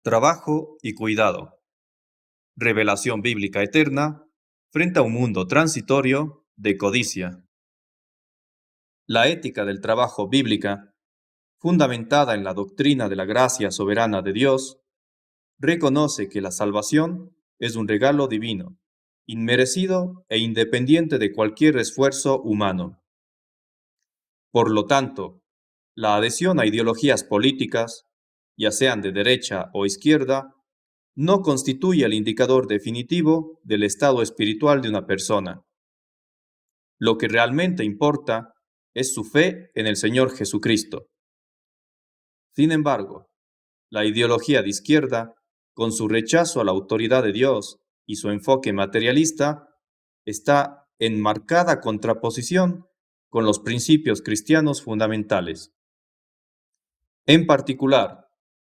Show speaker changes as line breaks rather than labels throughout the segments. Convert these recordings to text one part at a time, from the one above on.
Trabajo y cuidado. Revelación bíblica eterna frente a un mundo transitorio de codicia. La ética del trabajo bíblica, fundamentada en la doctrina de la gracia soberana de Dios, reconoce que la salvación es un regalo divino, inmerecido e independiente de cualquier esfuerzo humano. Por lo tanto, la adhesión a ideologías políticas, ya sean de derecha o izquierda, no constituye el indicador definitivo del estado espiritual de una persona. Lo que realmente importa es su fe en el Señor Jesucristo. Sin embargo, la ideología de izquierda, con su rechazo a la autoridad de Dios y su enfoque materialista, está en marcada contraposición con los principios cristianos fundamentales. En particular,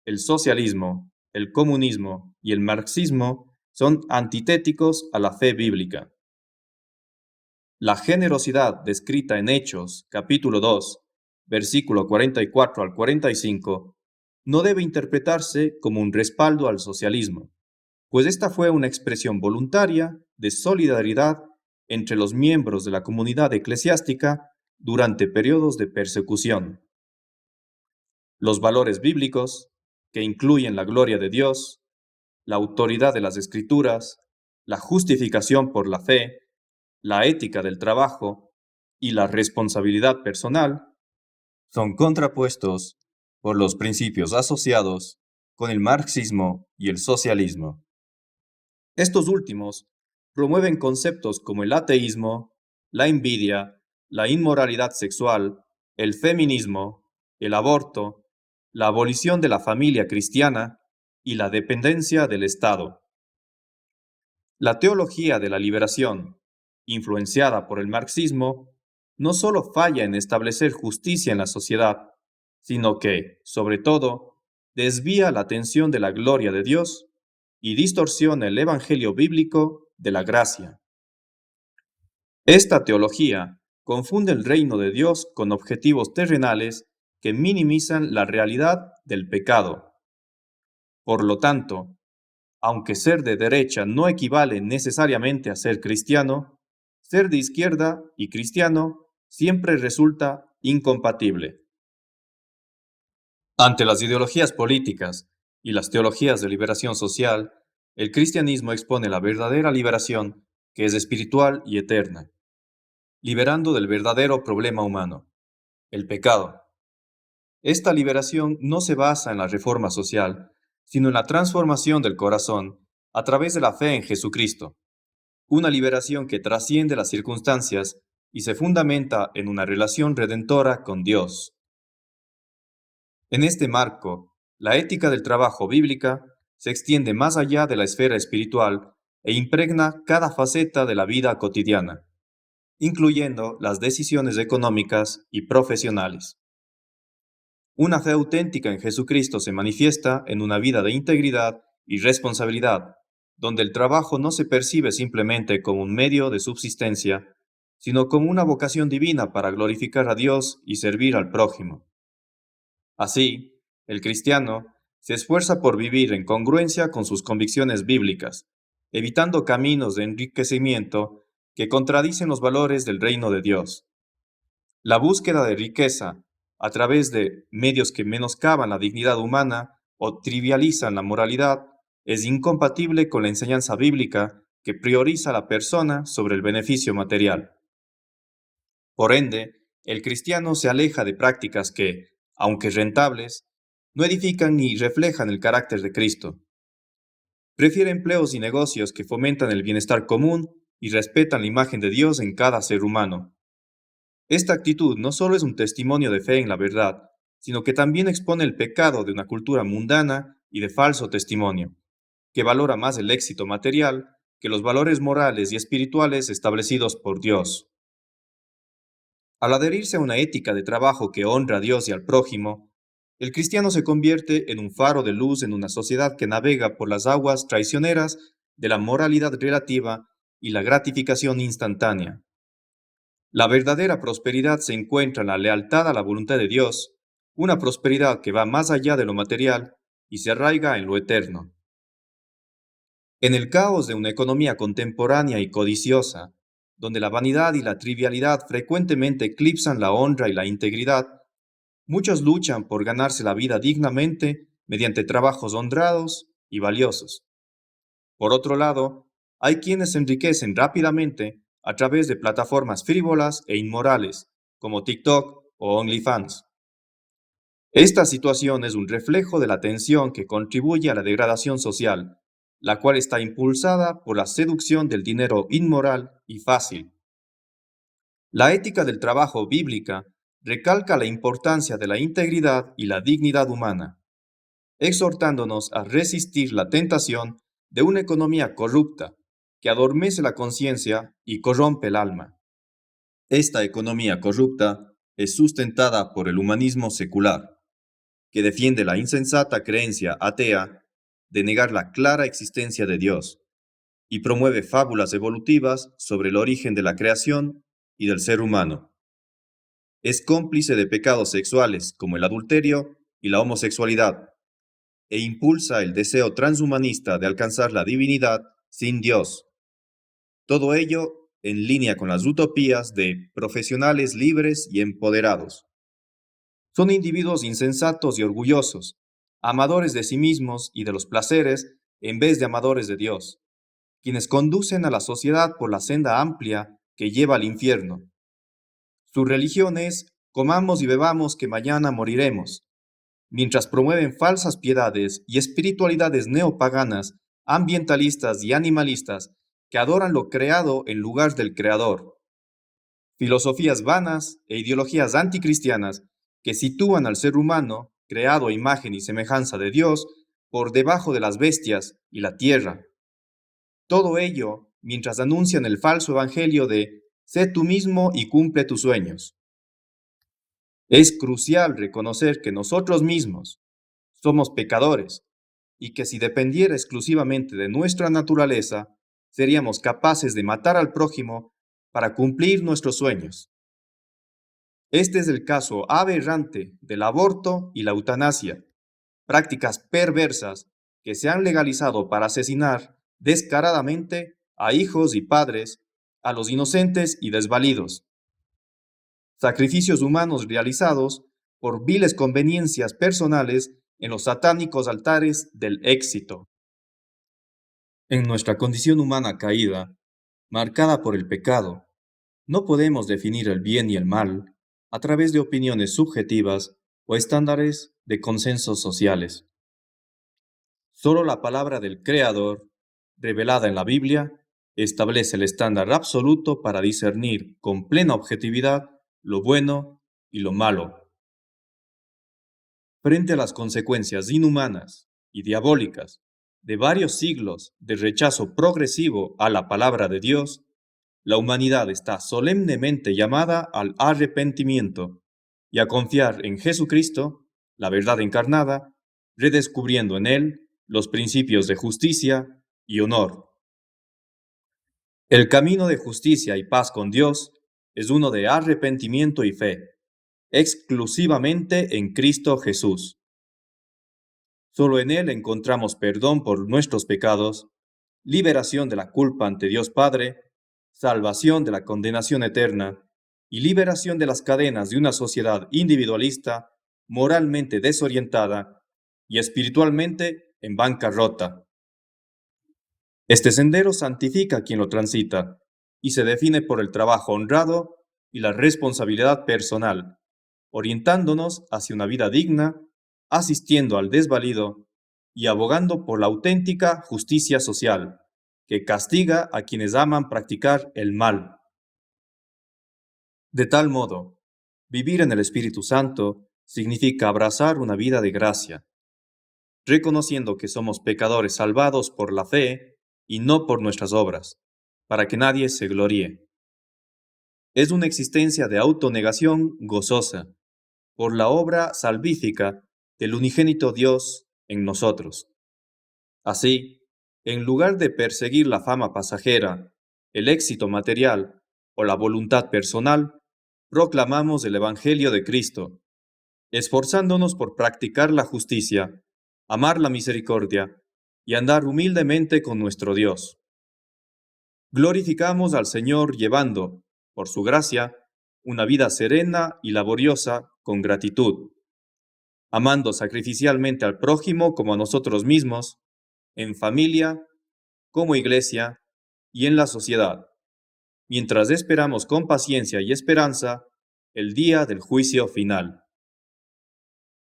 el socialismo, el comunismo y el marxismo son antitéticos a la fe bíblica. La generosidad descrita en Hechos, capítulo 2, versículo 44 al 45, no debe interpretarse como un respaldo al socialismo, pues esta fue una expresión voluntaria de solidaridad entre los miembros de la comunidad eclesiástica durante periodos de persecución. Los valores bíblicos, que incluyen la gloria de Dios, la autoridad de las Escrituras, la justificación por la fe, la ética del trabajo y la responsabilidad personal, son contrapuestos por los principios asociados con el marxismo y el socialismo. Estos últimos promueven conceptos como el ateísmo, la envidia, la inmoralidad sexual, el feminismo, el aborto, la abolición de la familia cristiana y la dependencia del Estado. La teología de la liberación, influenciada por el marxismo, no solo falla en establecer justicia en la sociedad, sino que, sobre todo, desvía la atención de la gloria de Dios y distorsiona el evangelio bíblico de la gracia. Esta teología confunde el reino de Dios con objetivos terrenales que minimizan la realidad del pecado. Por lo tanto, aunque ser de derecha no equivale necesariamente a ser cristiano, ser de izquierda y cristiano siempre resulta incompatible. Ante las ideologías políticas y las teologías de liberación social, el cristianismo expone la verdadera liberación, que es espiritual y eterna, liberando del verdadero problema humano, el pecado. Esta liberación no se basa en la reforma social, sino en la transformación del corazón a través de la fe en Jesucristo, una liberación que trasciende las circunstancias y se fundamenta en una relación redentora con Dios. En este marco, la ética del trabajo bíblica se extiende más allá de la esfera espiritual e impregna cada faceta de la vida cotidiana, incluyendo las decisiones económicas y profesionales. Una fe auténtica en Jesucristo se manifiesta en una vida de integridad y responsabilidad, donde el trabajo no se percibe simplemente como un medio de subsistencia, sino como una vocación divina para glorificar a Dios y servir al prójimo. Así, el cristiano se esfuerza por vivir en congruencia con sus convicciones bíblicas, evitando caminos de enriquecimiento que contradicen los valores del reino de Dios. La búsqueda de riqueza a través de medios que menoscaban la dignidad humana o trivializan la moralidad es incompatible con la enseñanza bíblica que prioriza a la persona sobre el beneficio material. Por ende, el cristiano se aleja de prácticas que, aunque rentables, no edifican ni reflejan el carácter de Cristo. Prefiere empleos y negocios que fomentan el bienestar común y respetan la imagen de Dios en cada ser humano. Esta actitud no solo es un testimonio de fe en la verdad, sino que también expone el pecado de una cultura mundana y de falso testimonio, que valora más el éxito material que los valores morales y espirituales establecidos por Dios. Al adherirse a una ética de trabajo que honra a Dios y al prójimo, el cristiano se convierte en un faro de luz en una sociedad que navega por las aguas traicioneras de la moralidad relativa y la gratificación instantánea. La verdadera prosperidad se encuentra en la lealtad a la voluntad de Dios, una prosperidad que va más allá de lo material y se arraiga en lo eterno. En el caos de una economía contemporánea y codiciosa, donde la vanidad y la trivialidad frecuentemente eclipsan la honra y la integridad, muchos luchan por ganarse la vida dignamente mediante trabajos honrados y valiosos. Por otro lado, hay quienes se enriquecen rápidamente a través de plataformas frívolas e inmorales, como TikTok o OnlyFans. Esta situación es un reflejo de la tensión que contribuye a la degradación social, la cual está impulsada por la seducción del dinero inmoral y fácil. La ética del trabajo bíblica recalca la importancia de la integridad y la dignidad humana, exhortándonos a resistir la tentación de una economía corrupta que adormece la conciencia y corrompe el alma. Esta economía corrupta es sustentada por el humanismo secular, que defiende la insensata creencia atea de negar la clara existencia de Dios y promueve fábulas evolutivas sobre el origen de la creación y del ser humano. Es cómplice de pecados sexuales como el adulterio y la homosexualidad, e impulsa el deseo transhumanista de alcanzar la divinidad sin Dios. Todo ello en línea con las utopías de profesionales libres y empoderados. Son individuos insensatos y orgullosos, amadores de sí mismos y de los placeres en vez de amadores de Dios, quienes conducen a la sociedad por la senda amplia que lleva al infierno. Su religión es comamos y bebamos que mañana moriremos, mientras promueven falsas piedades y espiritualidades neopaganas, ambientalistas y animalistas que adoran lo creado en lugar del creador. Filosofías vanas e ideologías anticristianas que sitúan al ser humano, creado a imagen y semejanza de Dios, por debajo de las bestias y la tierra. Todo ello mientras anuncian el falso evangelio de sé tú mismo y cumple tus sueños. Es crucial reconocer que nosotros mismos somos pecadores y que si dependiera exclusivamente de nuestra naturaleza, seríamos capaces de matar al prójimo para cumplir nuestros sueños. Este es el caso aberrante del aborto y la eutanasia, prácticas perversas que se han legalizado para asesinar descaradamente a hijos y padres, a los inocentes y desvalidos. Sacrificios humanos realizados por viles conveniencias personales en los satánicos altares del éxito. En nuestra condición humana caída, marcada por el pecado, no podemos definir el bien y el mal a través de opiniones subjetivas o estándares de consensos sociales. Solo la palabra del Creador, revelada en la Biblia, establece el estándar absoluto para discernir con plena objetividad lo bueno y lo malo. Frente a las consecuencias inhumanas y diabólicas de varios siglos de rechazo progresivo a la palabra de Dios, la humanidad está solemnemente llamada al arrepentimiento y a confiar en Jesucristo, la verdad encarnada, redescubriendo en Él los principios de justicia y honor. El camino de justicia y paz con Dios es uno de arrepentimiento y fe, exclusivamente en Cristo Jesús. Solo en Él encontramos perdón por nuestros pecados, liberación de la culpa ante Dios Padre, salvación de la condenación eterna y liberación de las cadenas de una sociedad individualista, moralmente desorientada y espiritualmente en bancarrota. Este sendero santifica a quien lo transita y se define por el trabajo honrado y la responsabilidad personal, orientándonos hacia una vida digna, asistiendo al desvalido y abogando por la auténtica justicia social, que castiga a quienes aman practicar el mal. De tal modo, vivir en el Espíritu Santo significa abrazar una vida de gracia, reconociendo que somos pecadores salvados por la fe y no por nuestras obras, para que nadie se gloríe. Es una existencia de autonegación gozosa, por la obra salvífica del unigénito Dios en nosotros. Así, en lugar de perseguir la fama pasajera, el éxito material o la voluntad personal, proclamamos el Evangelio de Cristo, esforzándonos por practicar la justicia amar la misericordia y andar humildemente con nuestro Dios. Glorificamos al Señor llevando, por su gracia, una vida serena y laboriosa con gratitud, amando sacrificialmente al prójimo como a nosotros mismos, en familia, como iglesia y en la sociedad, mientras esperamos con paciencia y esperanza el día del juicio final.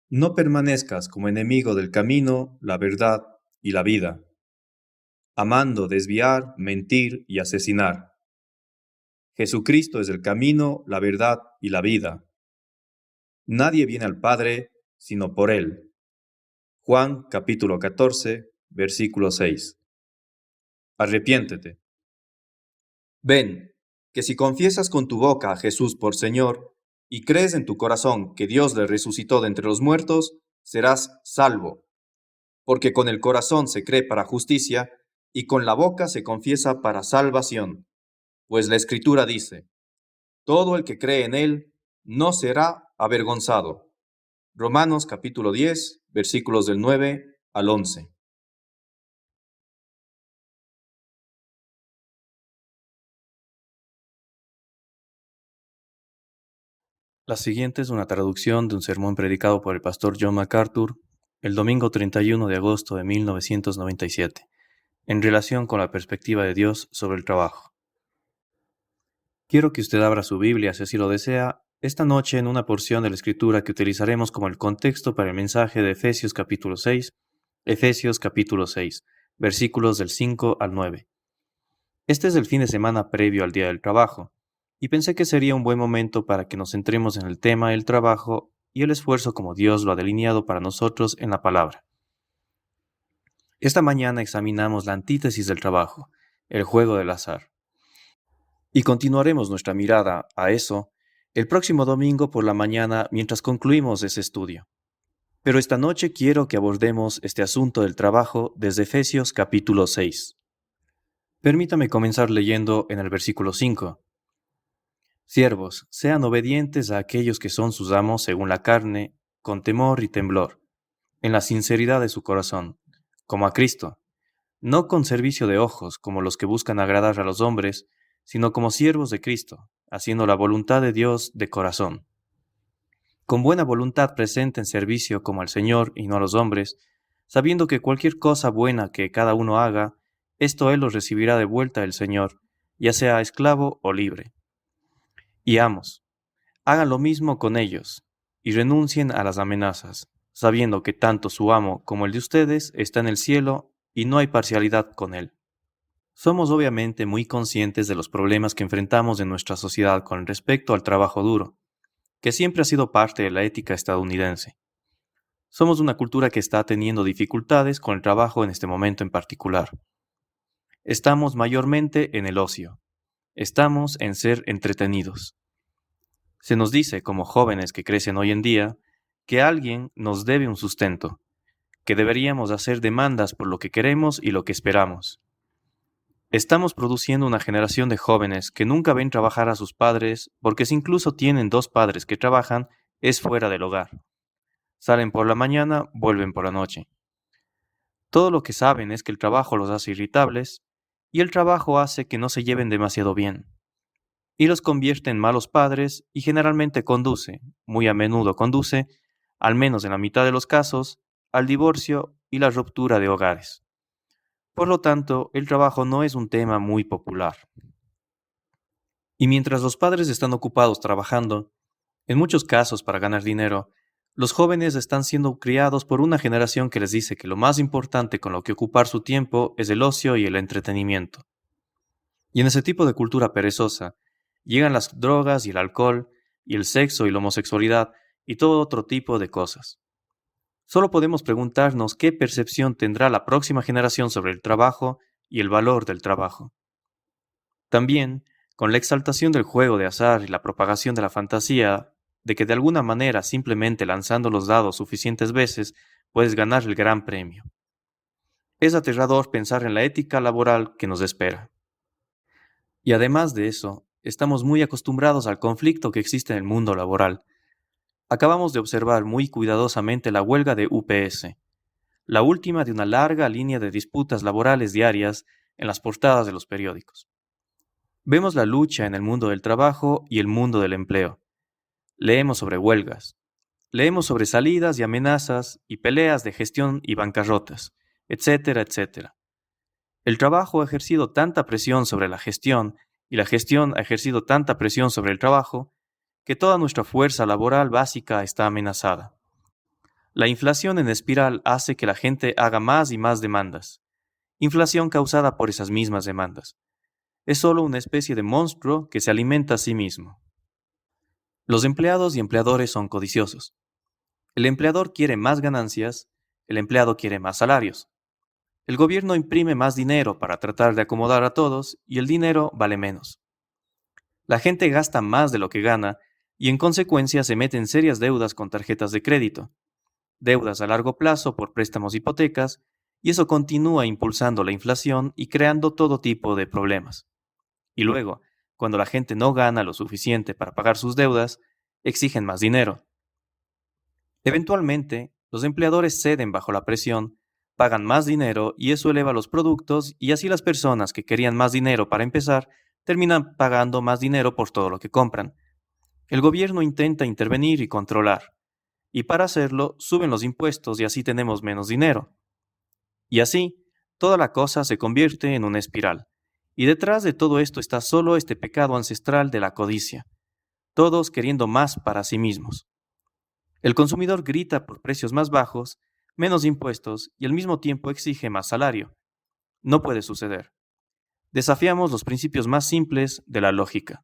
No permanezcas como enemigo del camino, la verdad y la vida, amando desviar, mentir y asesinar. Jesucristo es el camino, la verdad y la vida. Nadie viene al Padre sino por Él. Juan capítulo 14, versículo 6. Arrepiéntete. Ven, que si confiesas con tu boca a Jesús por Señor y crees en tu corazón que Dios le resucitó de entre los muertos, serás salvo. Porque con el corazón se cree para justicia y con la boca se confiesa para salvación. Pues la Escritura dice, todo el que cree en Él no será avergonzado. Romanos capítulo 10, versículos del 9 al 11. La siguiente es una traducción de un sermón predicado por el pastor John MacArthur el domingo 31 de agosto de 1997, en relación con la perspectiva de Dios sobre el trabajo. Quiero que usted abra su Biblia, si así lo desea, esta noche en una porción de la Escritura que utilizaremos como el contexto para el mensaje de Efesios capítulo 6, versículos del 5 al 9. Este es el fin de semana previo al Día del Trabajo, y pensé que sería un buen momento para que nos centremos en el tema del trabajo y el esfuerzo como Dios lo ha delineado para nosotros en la palabra. Esta mañana examinamos la antítesis del trabajo, el juego del azar. Y continuaremos nuestra mirada a eso el próximo domingo por la mañana mientras concluimos ese estudio. Pero esta noche quiero que abordemos este asunto del trabajo desde Efesios capítulo 6. Permítame comenzar leyendo en el versículo 5. Siervos, sean obedientes a aquellos que son sus amos según la carne, con temor y temblor, en la sinceridad de su corazón, como a Cristo, no con servicio de ojos como los que buscan agradar a los hombres, sino como siervos de Cristo, haciendo la voluntad de Dios de corazón. Con buena voluntad presenten servicio como al Señor y no a los hombres, sabiendo que cualquier cosa buena que cada uno haga, esto él lo recibirá de vuelta del Señor, ya sea esclavo o libre. Y amos, hagan lo mismo con ellos, y renuncien a las amenazas, sabiendo que tanto su amo como el de ustedes está en el cielo y no hay parcialidad con él. Somos obviamente muy conscientes de los problemas que enfrentamos en nuestra sociedad con respecto al trabajo duro, que siempre ha sido parte de la ética estadounidense. Somos una cultura que está teniendo dificultades con el trabajo en este momento en particular. Estamos mayormente en el ocio. Estamos en ser entretenidos. Se nos dice, como jóvenes que crecen hoy en día, que alguien nos debe un sustento, que deberíamos hacer demandas por lo que queremos y lo que esperamos. Estamos produciendo una generación de jóvenes que nunca ven trabajar a sus padres porque si incluso tienen dos padres que trabajan, es fuera del hogar. Salen por la mañana, vuelven por la noche. Todo lo que saben es que el trabajo los hace irritables y el trabajo hace que no se lleven demasiado bien. Y los convierte en malos padres y generalmente conduce, muy a menudo conduce, al menos en la mitad de los casos, al divorcio y la ruptura de hogares. Por lo tanto, el trabajo no es un tema muy popular. Y mientras los padres están ocupados trabajando, en muchos casos para ganar dinero, los jóvenes están siendo criados por una generación que les dice que lo más importante con lo que ocupar su tiempo es el ocio y el entretenimiento. Y en ese tipo de cultura perezosa, llegan las drogas y el alcohol, y el sexo y la homosexualidad, y todo otro tipo de cosas. Solo podemos preguntarnos qué percepción tendrá la próxima generación sobre el trabajo y el valor del trabajo. También, con la exaltación del juego de azar y la propagación de la fantasía de que de alguna manera simplemente lanzando los dados suficientes veces puedes ganar el gran premio. Es aterrador pensar en la ética laboral que nos espera. Y además de eso, estamos muy acostumbrados al conflicto que existe en el mundo laboral. Acabamos de observar muy cuidadosamente la huelga de UPS. la última de una larga línea de disputas laborales diarias en las portadas de los periódicos. Vemos la lucha en el mundo del trabajo y el mundo del empleo. Leemos sobre huelgas. Leemos sobre salidas y amenazas y peleas de gestión y bancarrotas, etcétera, etcétera. El trabajo ha ejercido tanta presión sobre la gestión y la gestión ha ejercido tanta presión sobre el trabajo que toda nuestra fuerza laboral básica está amenazada. La inflación en espiral hace que la gente haga más y más demandas. Inflación causada por esas mismas demandas. Es solo una especie de monstruo que se alimenta a sí mismo. Los empleados y empleadores son codiciosos. El empleador quiere más ganancias, el empleado quiere más salarios. El gobierno imprime más dinero para tratar de acomodar a todos y el dinero vale menos. La gente gasta más de lo que gana y en consecuencia se mete en serias deudas con tarjetas de crédito, deudas a largo plazo por préstamos hipotecas, y eso continúa impulsando la inflación y creando todo tipo de problemas. Y luego, cuando la gente no gana lo suficiente para pagar sus deudas, exigen más dinero. Eventualmente, los empleadores ceden bajo la presión, pagan más dinero y eso eleva los productos y así las personas que querían más dinero para empezar terminan pagando más dinero por todo lo que compran. El gobierno intenta intervenir y controlar, y para hacerlo suben los impuestos y así tenemos menos dinero. Y así, toda la cosa se convierte en una espiral. Y detrás de todo esto está solo este pecado ancestral de la codicia, todos queriendo más para sí mismos. El consumidor grita por precios más bajos, menos impuestos y al mismo tiempo exige más salario. No puede suceder. Desafiamos los principios más simples de la lógica.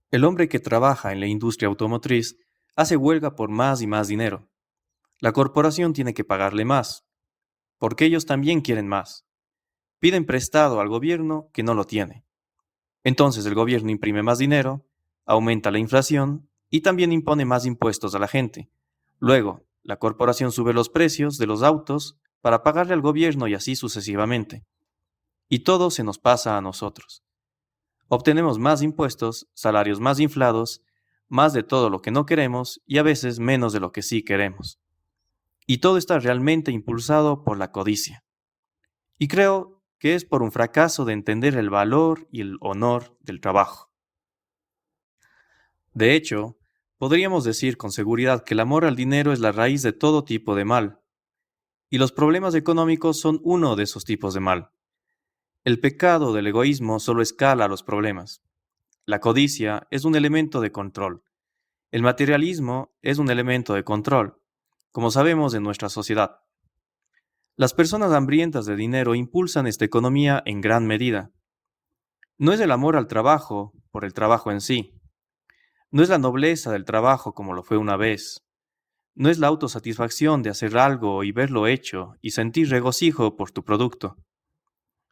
El hombre que trabaja en la industria automotriz hace huelga por más y más dinero. La corporación tiene que pagarle más, porque ellos también quieren más. Piden prestado al gobierno que no lo tiene. Entonces el gobierno imprime más dinero, aumenta la inflación y también impone más impuestos a la gente. Luego, la corporación sube los precios de los autos para pagarle al gobierno y así sucesivamente. Y todo se nos pasa a nosotros. Obtenemos más impuestos, salarios más inflados, más de todo lo que no queremos y a veces menos de lo que sí queremos. Y todo está realmente impulsado por la codicia. Y creo que es por un fracaso de entender el valor y el honor del trabajo. De hecho, podríamos decir con seguridad que el amor al dinero es la raíz de todo tipo de mal, y los problemas económicos son uno de esos tipos de mal. El pecado del egoísmo solo escala los problemas. La codicia es un elemento de control. El materialismo es un elemento de control, como sabemos en nuestra sociedad. Las personas hambrientas de dinero impulsan esta economía en gran medida. No es el amor al trabajo por el trabajo en sí. No es la nobleza del trabajo como lo fue una vez. No es la autosatisfacción de hacer algo y verlo hecho y sentir regocijo por tu producto.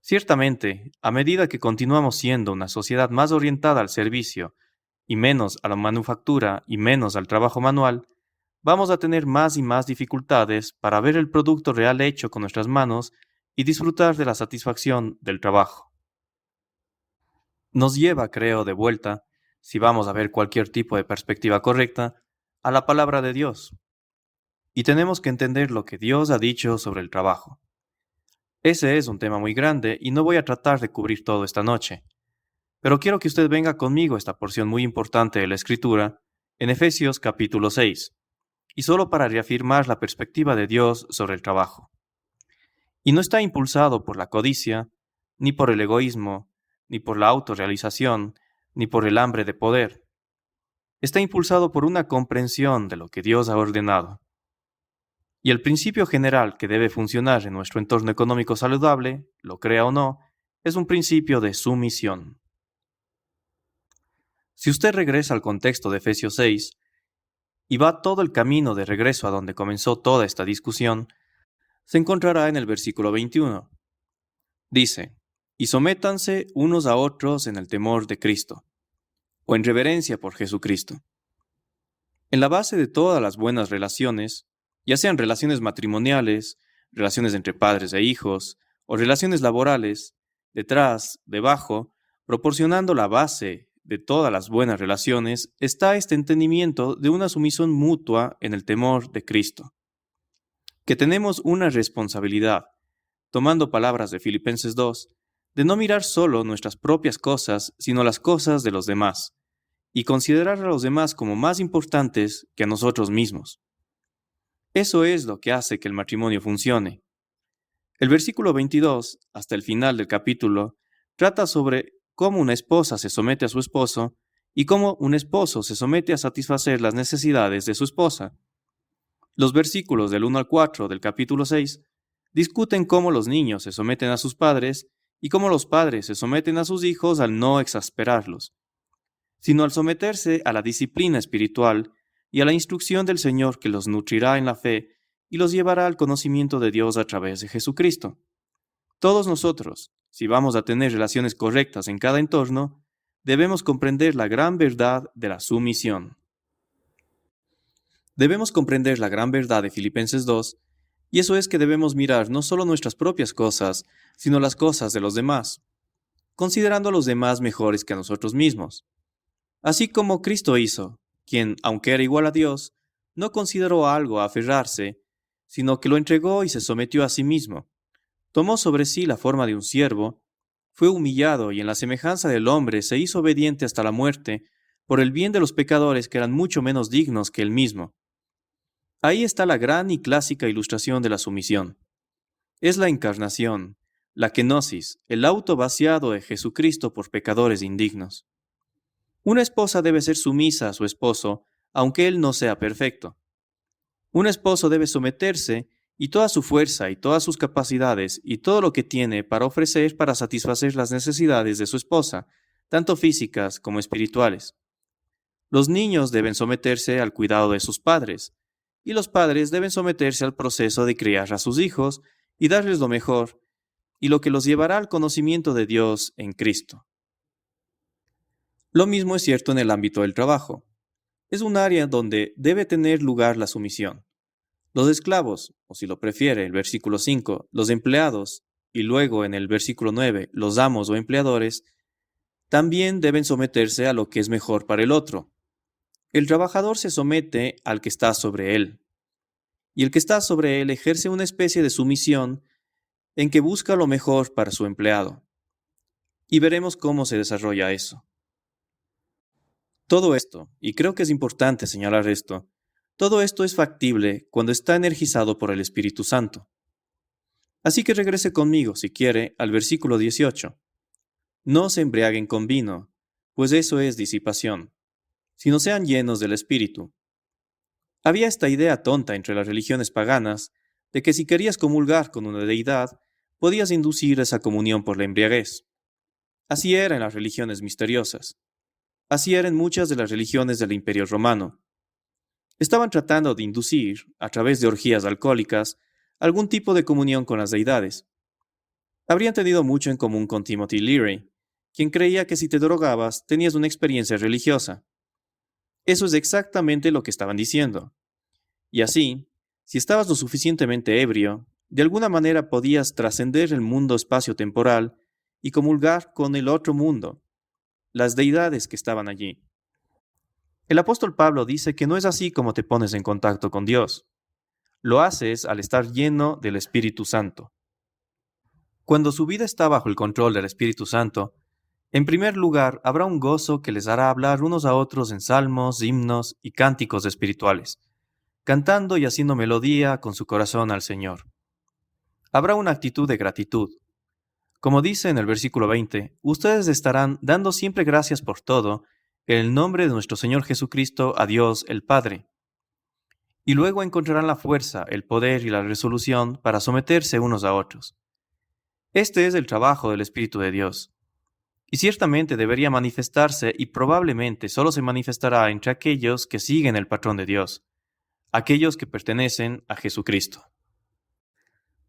Ciertamente, a medida que continuamos siendo una sociedad más orientada al servicio y menos a la manufactura y menos al trabajo manual, vamos a tener más y más dificultades para ver el producto real hecho con nuestras manos y disfrutar de la satisfacción del trabajo. Nos lleva, creo, de vuelta, si vamos a ver cualquier tipo de perspectiva correcta, a la palabra de Dios. Y tenemos que entender lo que Dios ha dicho sobre el trabajo. Ese es un tema muy grande y no voy a tratar de cubrir todo esta noche. Pero quiero que usted venga conmigo a esta porción muy importante de la Escritura, en Efesios capítulo 6, y solo para reafirmar la perspectiva de Dios sobre el trabajo. Y no está impulsado por la codicia, ni por el egoísmo, ni por la autorrealización, ni por el hambre de poder. Está impulsado por una comprensión de lo que Dios ha ordenado. Y el principio general que debe funcionar en nuestro entorno económico saludable, lo crea o no, es un principio de sumisión. Si usted regresa al contexto de Efesios 6 y va todo el camino de regreso a donde comenzó toda esta discusión, se encontrará en el versículo 21. Dice, y sométanse unos a otros en el temor de Cristo, o en reverencia por Jesucristo. En la base de todas las buenas relaciones, ya sean relaciones matrimoniales, relaciones entre padres e hijos, o relaciones laborales, detrás, debajo, proporcionando la base de todas las buenas relaciones, está este entendimiento de una sumisión mutua en el temor de Cristo. que tenemos una responsabilidad, tomando palabras de Filipenses 2, de no mirar solo nuestras propias cosas, sino las cosas de los demás, y considerar a los demás como más importantes que a nosotros mismos. Eso es lo que hace que el matrimonio funcione. El versículo 22, hasta el final del capítulo, trata sobre cómo una esposa se somete a su esposo y cómo un esposo se somete a satisfacer las necesidades de su esposa. Los versículos del 1 al 4 del capítulo 6 discuten cómo los niños se someten a sus padres y cómo los padres se someten a sus hijos al no exasperarlos, sino al someterse a la disciplina espiritual y a la instrucción del Señor que los nutrirá en la fe y los llevará al conocimiento de Dios a través de Jesucristo. Todos nosotros, si vamos a tener relaciones correctas en cada entorno, debemos comprender la gran verdad de la sumisión. Debemos comprender la gran verdad de Filipenses 2, y eso es que debemos mirar no solo nuestras propias cosas, sino las cosas de los demás, considerando a los demás mejores que a nosotros mismos. Así como Cristo hizo, quien, aunque era igual a Dios, no consideró algo a aferrarse, sino que lo entregó y se sometió a sí mismo. Tomó sobre sí la forma de un siervo, fue humillado y en la semejanza del hombre se hizo obediente hasta la muerte, por el bien de los pecadores que eran mucho menos dignos que él mismo. Ahí está la gran y clásica ilustración de la sumisión. Es la encarnación, la kenosis, el auto vaciado de Jesucristo por pecadores indignos. Una esposa debe ser sumisa a su esposo, aunque él no sea perfecto. Un esposo debe someterse y toda su fuerza y todas sus capacidades y todo lo que tiene para ofrecer para satisfacer las necesidades de su esposa, tanto físicas como espirituales. Los niños deben someterse al cuidado de sus padres, y los padres deben someterse al proceso de criar a sus hijos y darles lo mejor, y lo que los llevará al conocimiento de Dios en Cristo. Lo mismo es cierto en el ámbito del trabajo. Es un área donde debe tener lugar la sumisión. Los esclavos, o si lo prefiere, el versículo 5, los empleados, y luego en el versículo 9, los amos o empleadores, también deben someterse a lo que es mejor para el otro. El trabajador se somete al que está sobre él, y el que está sobre él ejerce una especie de sumisión en que busca lo mejor para su empleado. Y veremos cómo se desarrolla eso. Todo esto, y creo que es importante señalar esto, todo esto es factible cuando está energizado por el Espíritu Santo. Así que regrese conmigo, si quiere, al versículo 18. No se embriaguen con vino, pues eso es disipación, sino sean llenos del Espíritu. Había esta idea tonta entre las religiones paganas de que si querías comulgar con una deidad, podías inducir esa comunión por la embriaguez. Así era en las religiones misteriosas. Así eran muchas de las religiones del Imperio Romano. Estaban tratando de inducir, a través de orgías alcohólicas, algún tipo de comunión con las deidades. Habrían tenido mucho en común con Timothy Leary, quien creía que si te drogabas tenías una experiencia religiosa. Eso es exactamente lo que estaban diciendo. Y así, si estabas lo suficientemente ebrio, de alguna manera podías trascender el mundo espacio-temporal y comulgar con el otro mundo, las deidades que estaban allí. El apóstol Pablo dice que no es así como te pones en contacto con Dios. Lo haces al estar lleno del Espíritu Santo. Cuando su vida está bajo el control del Espíritu Santo, en primer lugar habrá un gozo que les hará hablar unos a otros en salmos, himnos y cánticos espirituales, cantando y haciendo melodía con su corazón al Señor. Habrá una actitud de gratitud. Como dice en el versículo 20, ustedes estarán dando siempre gracias por todo, en el nombre de nuestro Señor Jesucristo a Dios el Padre. Y luego encontrarán la fuerza, el poder y la resolución para someterse unos a otros. Este es el trabajo del Espíritu de Dios. Y ciertamente debería manifestarse y probablemente solo se manifestará entre aquellos que siguen el patrón de Dios, aquellos que pertenecen a Jesucristo.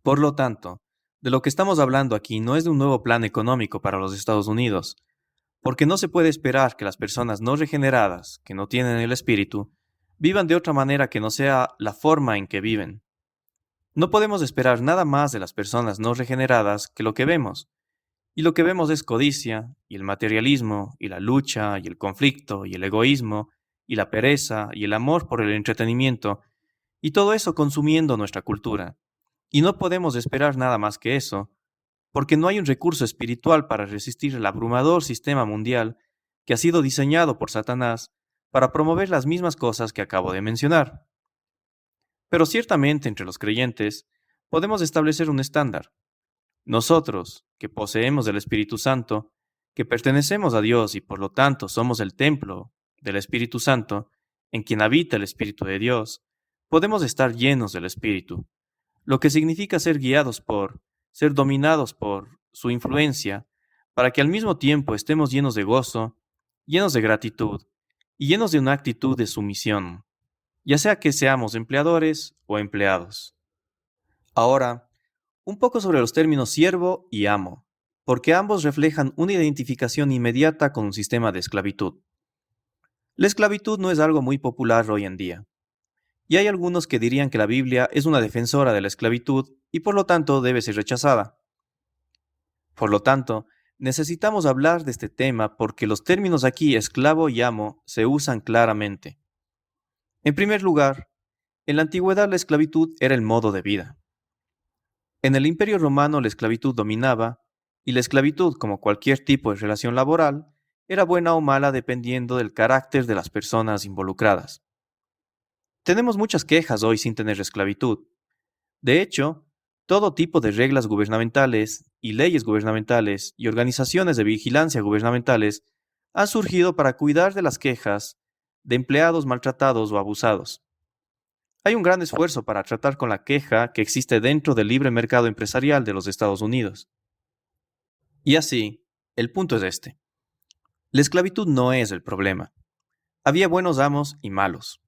Por lo tanto, de lo que estamos hablando aquí no es de un nuevo plan económico para los Estados Unidos, porque no se puede esperar que las personas no regeneradas, que no tienen el Espíritu, vivan de otra manera que no sea la forma en que viven. No podemos esperar nada más de las personas no regeneradas que lo que vemos. Y lo que vemos es codicia, y el materialismo, y la lucha, y el conflicto, y el egoísmo, y la pereza, y el amor por el entretenimiento, Y todo eso consumiendo nuestra cultura. Y no podemos esperar nada más que eso, porque no hay un recurso espiritual para resistir el abrumador sistema mundial que ha sido diseñado por Satanás para promover las mismas cosas que acabo de mencionar. Pero ciertamente entre los creyentes podemos establecer un estándar. Nosotros, que poseemos el Espíritu Santo, que pertenecemos a Dios y por lo tanto somos el templo del Espíritu Santo, en quien habita el Espíritu de Dios, podemos estar llenos del Espíritu, lo que significa ser dominados por su influencia, para que al mismo tiempo estemos llenos de gozo, llenos de gratitud y llenos de una actitud de sumisión, ya sea que seamos empleadores o empleados. Ahora, un poco sobre los términos siervo y amo, porque ambos reflejan una identificación inmediata con un sistema de esclavitud. La esclavitud no es algo muy popular hoy en día, y hay algunos que dirían que la Biblia es una defensora de la esclavitud y por lo tanto debe ser rechazada. Por lo tanto, necesitamos hablar de este tema porque los términos aquí esclavo y amo se usan claramente. En primer lugar, en la antigüedad la esclavitud era el modo de vida. En el Imperio Romano la esclavitud dominaba, y la esclavitud, como cualquier tipo de relación laboral, era buena o mala dependiendo del carácter de las personas involucradas. Tenemos muchas quejas hoy sin tener esclavitud. De hecho, todo tipo de reglas gubernamentales y leyes gubernamentales y organizaciones de vigilancia gubernamentales han surgido para cuidar de las quejas de empleados maltratados o abusados. Hay un gran esfuerzo para tratar con la queja que existe dentro del libre mercado empresarial de los Estados Unidos. Y así, el punto es este. La esclavitud no es el problema. Había buenos amos y malos.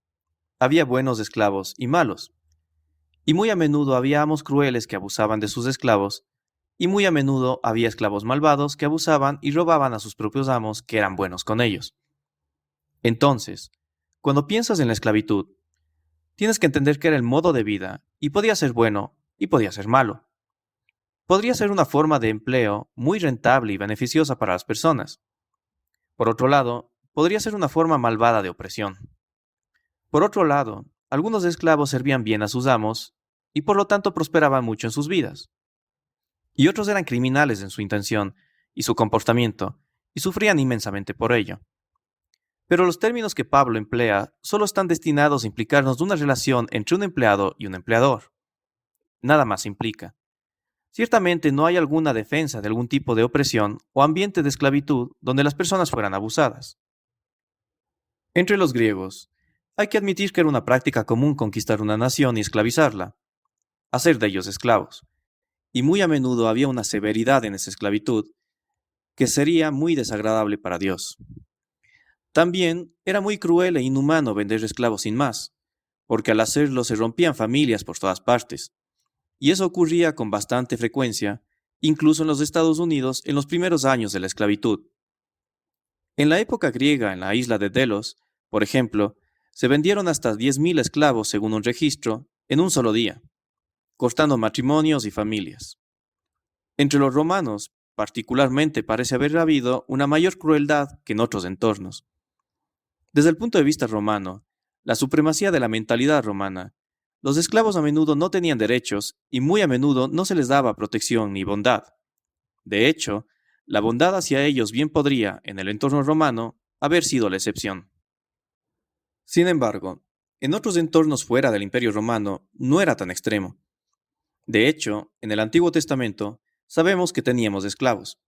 Había buenos esclavos y malos. Y muy a menudo había amos crueles que abusaban de sus esclavos, y muy a menudo había esclavos malvados que abusaban y robaban a sus propios amos que eran buenos con ellos. Entonces, cuando piensas en la esclavitud, tienes que entender que era el modo de vida, y podía ser bueno y podía ser malo. Podría ser una forma de empleo muy rentable y beneficiosa para las personas. Por otro lado, podría ser una forma malvada de opresión. Por otro lado, algunos esclavos servían bien a sus amos y por lo tanto prosperaban mucho en sus vidas. Y otros eran criminales en su intención y su comportamiento y sufrían inmensamente por ello. Pero los términos que Pablo emplea solo están destinados a implicarnos una relación entre un empleado y un empleador. Nada más implica. Ciertamente no hay alguna defensa de algún tipo de opresión o ambiente de esclavitud donde las personas fueran abusadas. Entre los griegos, hay que admitir que era una práctica común conquistar una nación y esclavizarla, hacer de ellos esclavos, y muy a menudo había una severidad en esa esclavitud que sería muy desagradable para Dios. También era muy cruel e inhumano vender esclavos sin más, porque al hacerlo se rompían familias por todas partes, y eso ocurría con bastante frecuencia, incluso en los Estados Unidos en los primeros años de la esclavitud. En la época griega, en la isla de Delos, por ejemplo, se vendieron hasta 10.000 esclavos según un registro en un solo día, cortando matrimonios y familias. Entre los romanos, particularmente, parece haber habido una mayor crueldad que en otros entornos. Desde el punto de vista romano, la supremacía de la mentalidad romana, los esclavos a menudo no tenían derechos y muy a menudo no se les daba protección ni bondad. De hecho, la bondad hacia ellos bien podría, en el entorno romano, haber sido la excepción. Sin embargo, en otros entornos fuera del Imperio Romano no era tan extremo. De hecho, en el Antiguo Testamento sabemos que teníamos esclavos,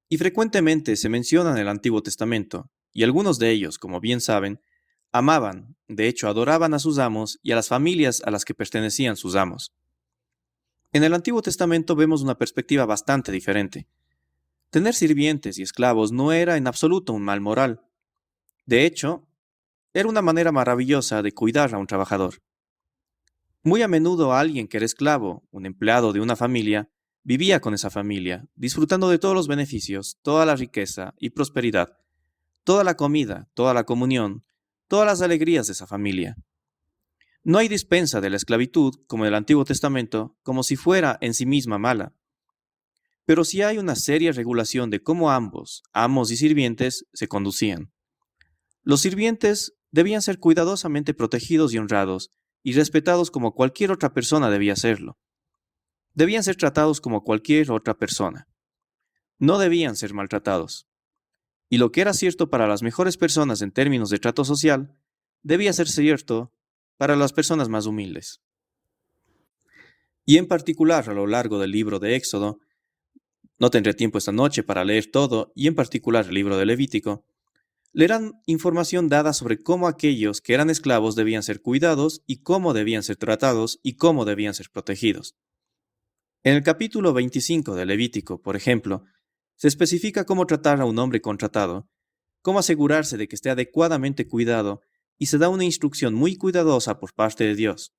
y frecuentemente se menciona en el Antiguo Testamento, y algunos de ellos, como bien saben, amaban, de hecho adoraban a sus amos y a las familias a las que pertenecían sus amos. En el Antiguo Testamento vemos una perspectiva bastante diferente. Tener sirvientes y esclavos no era en absoluto un mal moral. De hecho, era una manera maravillosa de cuidar a un trabajador. Muy a menudo alguien que era esclavo, un empleado de una familia, vivía con esa familia, disfrutando de todos los beneficios, toda la riqueza y prosperidad, toda la comida, toda la comunión, todas las alegrías de esa familia. No hay dispensa de la esclavitud, como en el Antiguo Testamento, como si fuera en sí misma mala. Pero sí hay una seria regulación de cómo ambos, amos y sirvientes, se conducían. Los sirvientes debían ser cuidadosamente protegidos y honrados, y respetados como cualquier otra persona debía serlo. Debían ser tratados como cualquier otra persona. No debían ser maltratados. Y lo que era cierto para las mejores personas en términos de trato social, debía ser cierto para las personas más humildes. Y en particular a lo largo del libro de Éxodo, no tendré tiempo esta noche para leer todo, y en particular el libro de Levítico, leerán información dada sobre cómo aquellos que eran esclavos debían ser cuidados y cómo debían ser tratados y cómo debían ser protegidos. En el capítulo 25 de Levítico, por ejemplo, se especifica cómo tratar a un hombre contratado, cómo asegurarse de que esté adecuadamente cuidado y se da una instrucción muy cuidadosa por parte de Dios.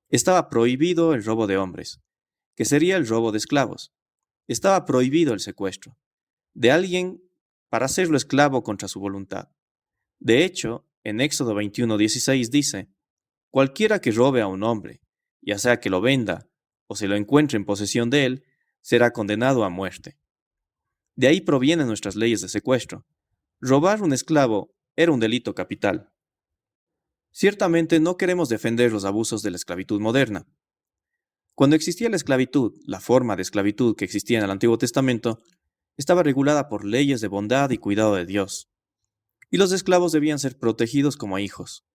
Estaba prohibido el robo de hombres, que sería el robo de esclavos. Estaba prohibido el secuestro de alguien para hacerlo esclavo contra su voluntad. De hecho, en Éxodo 21:16 dice, cualquiera que robe a un hombre, ya sea que lo venda o se lo encuentre en posesión de él, será condenado a muerte. De ahí provienen nuestras leyes de secuestro. Robar un esclavo era un delito capital. Ciertamente no queremos defender los abusos de la esclavitud moderna. Cuando existía la esclavitud, la forma de esclavitud que existía en el Antiguo Testamento, estaba regulada por leyes de bondad y cuidado de Dios. Y los esclavos debían ser protegidos como hijos,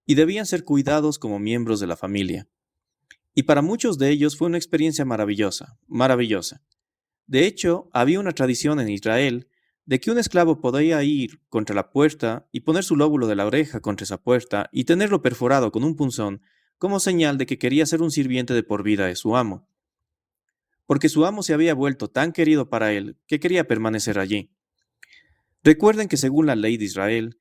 y debían ser cuidados como miembros de la familia. Y para muchos de ellos fue una experiencia maravillosa, maravillosa. De hecho, había una tradición en Israel de que un esclavo podía ir contra la puerta y poner su lóbulo de la oreja contra esa puerta y tenerlo perforado con un punzón como señal de que quería ser un sirviente de por vida de su amo. Porque su amo se había vuelto tan querido para él que quería permanecer allí. Recuerden que según la ley de Israel,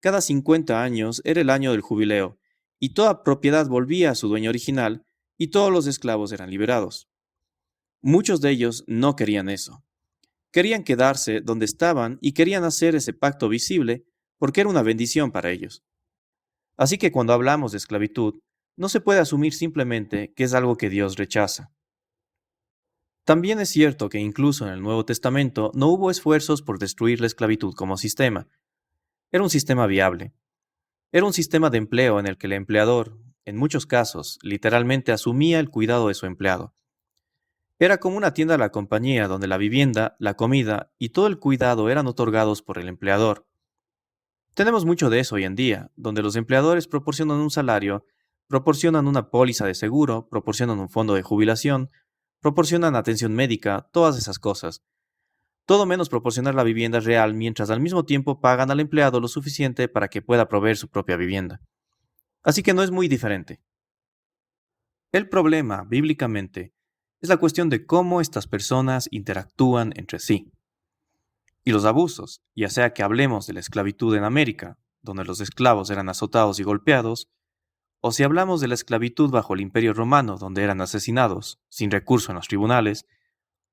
cada 50 años era el año del jubileo, y toda propiedad volvía a su dueño original y todos los esclavos eran liberados. Muchos de ellos no querían eso. Querían quedarse donde estaban y querían hacer ese pacto visible porque era una bendición para ellos. Así que cuando hablamos de esclavitud, no se puede asumir simplemente que es algo que Dios rechaza. También es cierto que incluso en el Nuevo Testamento no hubo esfuerzos por destruir la esclavitud como sistema. Era un sistema viable. Era un sistema de empleo en el que el empleador, en muchos casos, literalmente asumía el cuidado de su empleado. Era como una tienda a la compañía donde la vivienda, la comida y todo el cuidado eran otorgados por el empleador. Tenemos mucho de eso hoy en día, donde los empleadores proporcionan un salario, proporcionan una póliza de seguro, proporcionan un fondo de jubilación, proporcionan atención médica, todas esas cosas. Todo menos proporcionar la vivienda real mientras al mismo tiempo pagan al empleado lo suficiente para que pueda proveer su propia vivienda. Así que no es muy diferente. El problema, bíblicamente, es la cuestión de cómo estas personas interactúan entre sí. Y los abusos, ya sea que hablemos de la esclavitud en América, donde los esclavos eran azotados y golpeados, o si hablamos de la esclavitud bajo el Imperio Romano, donde eran asesinados, sin recurso en los tribunales,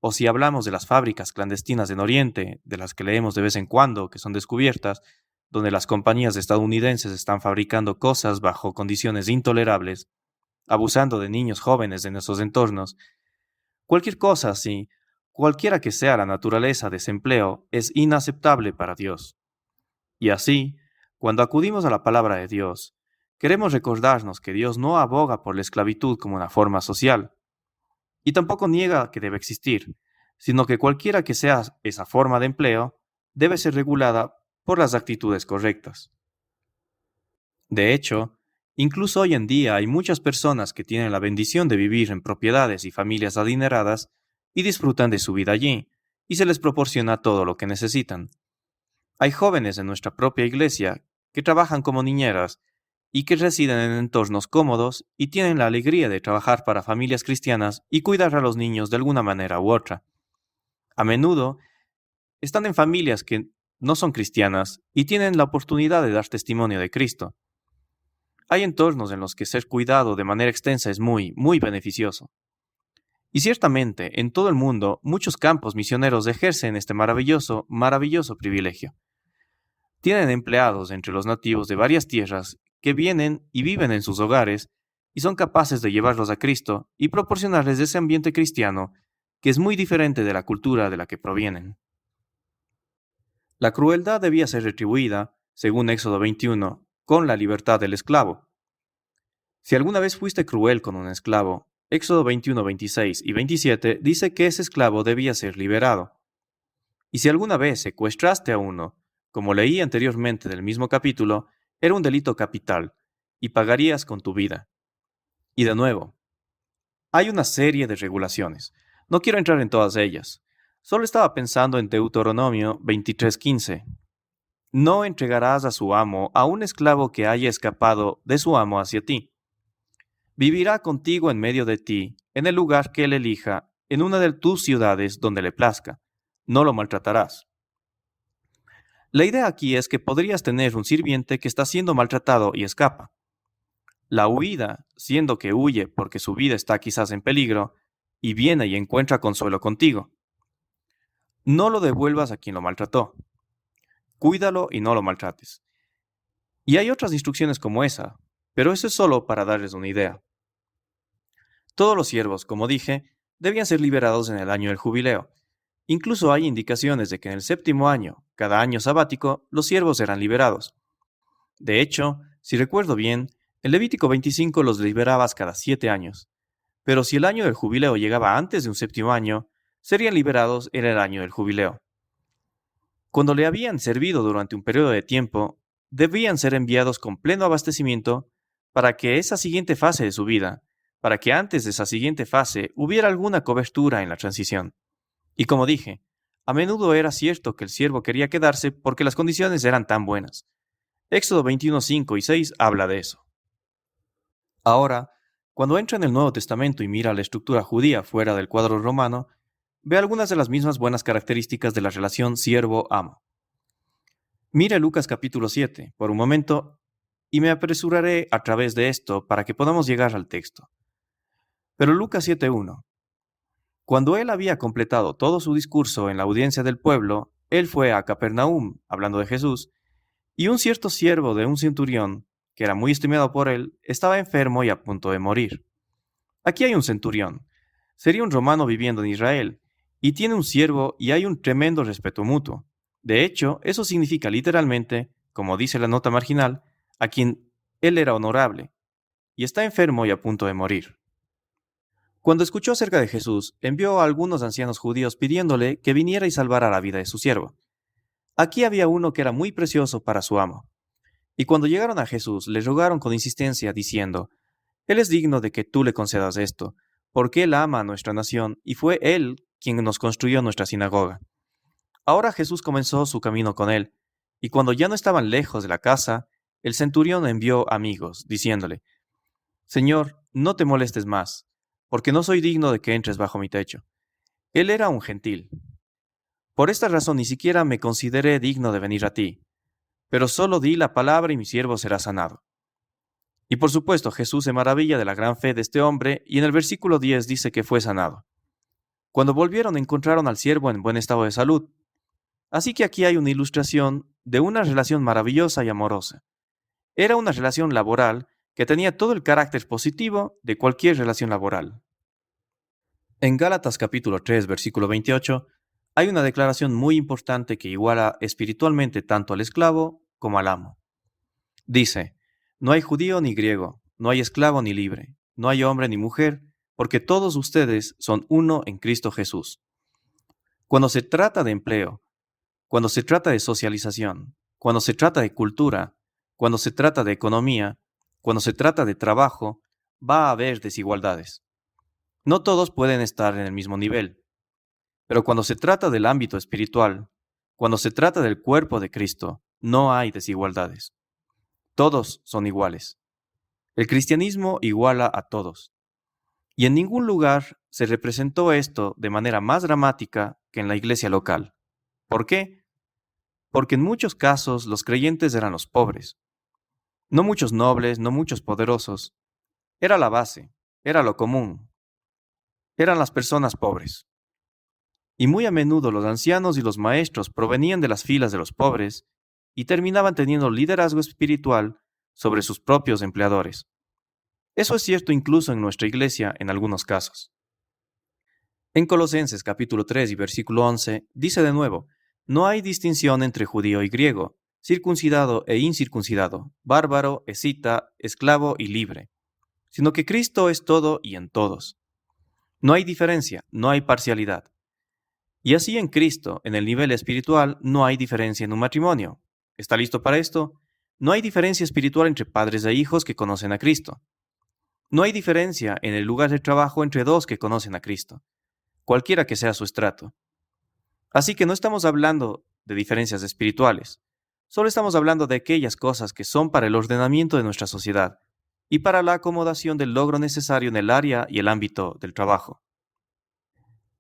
o si hablamos de las fábricas clandestinas en Oriente, de las que leemos de vez en cuando, que son descubiertas, donde las compañías estadounidenses están fabricando cosas bajo condiciones intolerables, abusando de niños jóvenes en esos entornos, cualquier cosa así, cualquiera que sea la naturaleza de ese empleo, es inaceptable para Dios. Y así, cuando acudimos a la palabra de Dios, queremos recordarnos que Dios no aboga por la esclavitud como una forma social, y tampoco niega que debe existir, sino que cualquiera que sea esa forma de empleo, debe ser regulada por las actitudes correctas. De hecho, incluso hoy en día hay muchas personas que tienen la bendición de vivir en propiedades y familias adineradas y disfrutan de su vida allí, y se les proporciona todo lo que necesitan. Hay jóvenes en nuestra propia iglesia que trabajan como niñeras y que residen en entornos cómodos y tienen la alegría de trabajar para familias cristianas y cuidar a los niños de alguna manera u otra. A menudo están en familias que no son cristianas y tienen la oportunidad de dar testimonio de Cristo. Hay entornos en los que ser cuidado de manera extensa es muy, muy beneficioso. Y ciertamente, en todo el mundo, muchos campos misioneros ejercen este maravilloso, maravilloso privilegio. Tienen empleados entre los nativos de varias tierras que vienen y viven en sus hogares y son capaces de llevarlos a Cristo y proporcionarles ese ambiente cristiano que es muy diferente de la cultura de la que provienen. La crueldad debía ser retribuida, según Éxodo 21, con la libertad del esclavo. Si alguna vez fuiste cruel con un esclavo, Éxodo 21, 26 y 27 dice que ese esclavo debía ser liberado. Y si alguna vez secuestraste a uno, como leí anteriormente del mismo capítulo, era un delito capital, y pagarías con tu vida. Y de nuevo, hay una serie de regulaciones. No quiero entrar en todas ellas. Solo estaba pensando en Deuteronomio 23:15. No entregarás a su amo a un esclavo que haya escapado de su amo hacia ti. Vivirá contigo en medio de ti, en el lugar que él elija, en una de tus ciudades donde le plazca. No lo maltratarás. La idea aquí es que podrías tener un sirviente que está siendo maltratado y escapa. La huida, siendo que huye porque su vida está quizás en peligro, y viene y encuentra consuelo contigo. No lo devuelvas a quien lo maltrató. Cuídalo y no lo maltrates. Y hay otras instrucciones como esa, pero eso es solo para darles una idea. Todos los siervos, como dije, debían ser liberados en el año del jubileo. Incluso hay indicaciones de que en el séptimo año, cada año sabático, los siervos eran liberados. De hecho, si recuerdo bien, en Levítico 25 los liberabas cada 7 años. Pero si el año del jubileo llegaba antes de un séptimo año, serían liberados en el año del jubileo. Cuando le habían servido durante un periodo de tiempo, debían ser enviados con pleno abastecimiento para que esa siguiente fase de su vida, para que antes de esa siguiente fase hubiera alguna cobertura en la transición. Y como dije, a menudo era cierto que el siervo quería quedarse porque las condiciones eran tan buenas. Éxodo 21, 5 y 6 habla de eso. Ahora, cuando entra en el Nuevo Testamento y mira la estructura judía fuera del cuadro romano, ve algunas de las mismas buenas características de la relación siervo-amo. Mire Lucas capítulo 7 por un momento y me apresuraré a través de esto para que podamos llegar al texto. Pero Lucas 7:1. Cuando él había completado todo su discurso en la audiencia del pueblo, él fue a Capernaum, hablando de Jesús, y un cierto siervo de un centurión, que era muy estimado por él, estaba enfermo y a punto de morir. Aquí hay un centurión. Sería un romano viviendo en Israel, y tiene un siervo y hay un tremendo respeto mutuo. De hecho, eso significa literalmente, como dice la nota marginal, a quien él era honorable, y está enfermo y a punto de morir. Cuando escuchó acerca de Jesús, envió a algunos ancianos judíos pidiéndole que viniera y salvara la vida de su siervo. Aquí había uno que era muy precioso para su amo. Y cuando llegaron a Jesús, le rogaron con insistencia, diciendo, Él es digno de que tú le concedas esto, porque Él ama a nuestra nación, y fue Él quien nos construyó nuestra sinagoga. Ahora Jesús comenzó su camino con él, y cuando ya no estaban lejos de la casa, el centurión envió amigos, diciéndole, Señor, no te molestes más, porque no soy digno de que entres bajo mi techo. Él era un gentil. Por esta razón ni siquiera me consideré digno de venir a ti, pero solo di la palabra y mi siervo será sanado. Y por supuesto Jesús se maravilla de la gran fe de este hombre y en el versículo 10 dice que fue sanado. Cuando volvieron encontraron al siervo en buen estado de salud. Así que aquí hay una ilustración de una relación maravillosa y amorosa. Era una relación laboral que tenía todo el carácter positivo de cualquier relación laboral. En Gálatas capítulo 3, versículo 28, hay una declaración muy importante que iguala espiritualmente tanto al esclavo como al amo. Dice, no hay judío ni griego, no hay esclavo ni libre, no hay hombre ni mujer, porque todos ustedes son uno en Cristo Jesús. Cuando se trata de empleo, cuando se trata de socialización, cuando se trata de cultura, cuando se trata de economía, cuando se trata de trabajo, va a haber desigualdades. No todos pueden estar en el mismo nivel. Pero cuando se trata del ámbito espiritual, cuando se trata del cuerpo de Cristo, no hay desigualdades. Todos son iguales. El cristianismo iguala a todos. Y en ningún lugar se representó esto de manera más dramática que en la iglesia local. ¿Por qué? Porque en muchos casos los creyentes eran los pobres. No muchos nobles, no muchos poderosos. Era la base, era lo común. Eran las personas pobres. Y muy a menudo los ancianos y los maestros provenían de las filas de los pobres y terminaban teniendo liderazgo espiritual sobre sus propios empleadores. Eso es cierto incluso en nuestra iglesia en algunos casos. En Colosenses capítulo 3 y versículo 11 dice de nuevo, no hay distinción entre judío y griego, circuncidado e incircuncidado, bárbaro, escita, esclavo y libre. sino que Cristo es todo y en todos. No hay diferencia, no hay parcialidad. Y así en Cristo, en el nivel espiritual, no hay diferencia en un matrimonio. ¿Está listo para esto? No hay diferencia espiritual entre padres e hijos que conocen a Cristo. No hay diferencia en el lugar de trabajo entre dos que conocen a Cristo, cualquiera que sea su estrato. Así que no estamos hablando de diferencias espirituales, solo estamos hablando de aquellas cosas que son para el ordenamiento de nuestra sociedad y para la acomodación del logro necesario en el área y el ámbito del trabajo.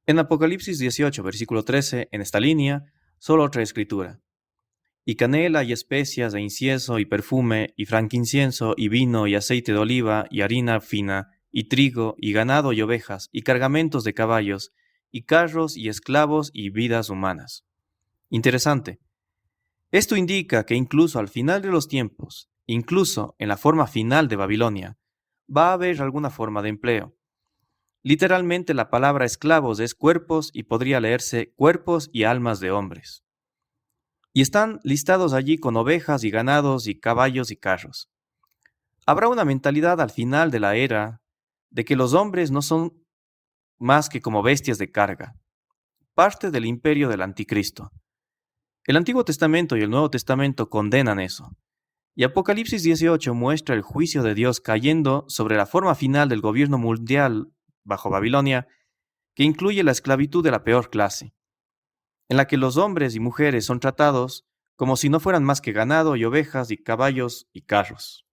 En Apocalipsis 18, versículo 13, en esta línea, solo otra escritura. Y canela y especias e incienso y perfume y franquincienso y vino y aceite de oliva y harina fina y trigo y ganado y ovejas y cargamentos de caballos y carros y esclavos y vidas humanas. Interesante. Esto indica que incluso al final de los tiempos, incluso en la forma final de Babilonia, va a haber alguna forma de empleo. Literalmente la palabra esclavos es cuerpos y podría leerse cuerpos y almas de hombres. Y están listados allí con ovejas y ganados y caballos y carros. Habrá una mentalidad al final de la era de que los hombres no son más que como bestias de carga, parte del imperio del anticristo. El Antiguo Testamento y el Nuevo Testamento condenan eso. Y Apocalipsis 18 muestra el juicio de Dios cayendo sobre la forma final del gobierno mundial bajo Babilonia, que incluye la esclavitud de la peor clase, en la que los hombres y mujeres son tratados como si no fueran más que ganado y ovejas y caballos y carros.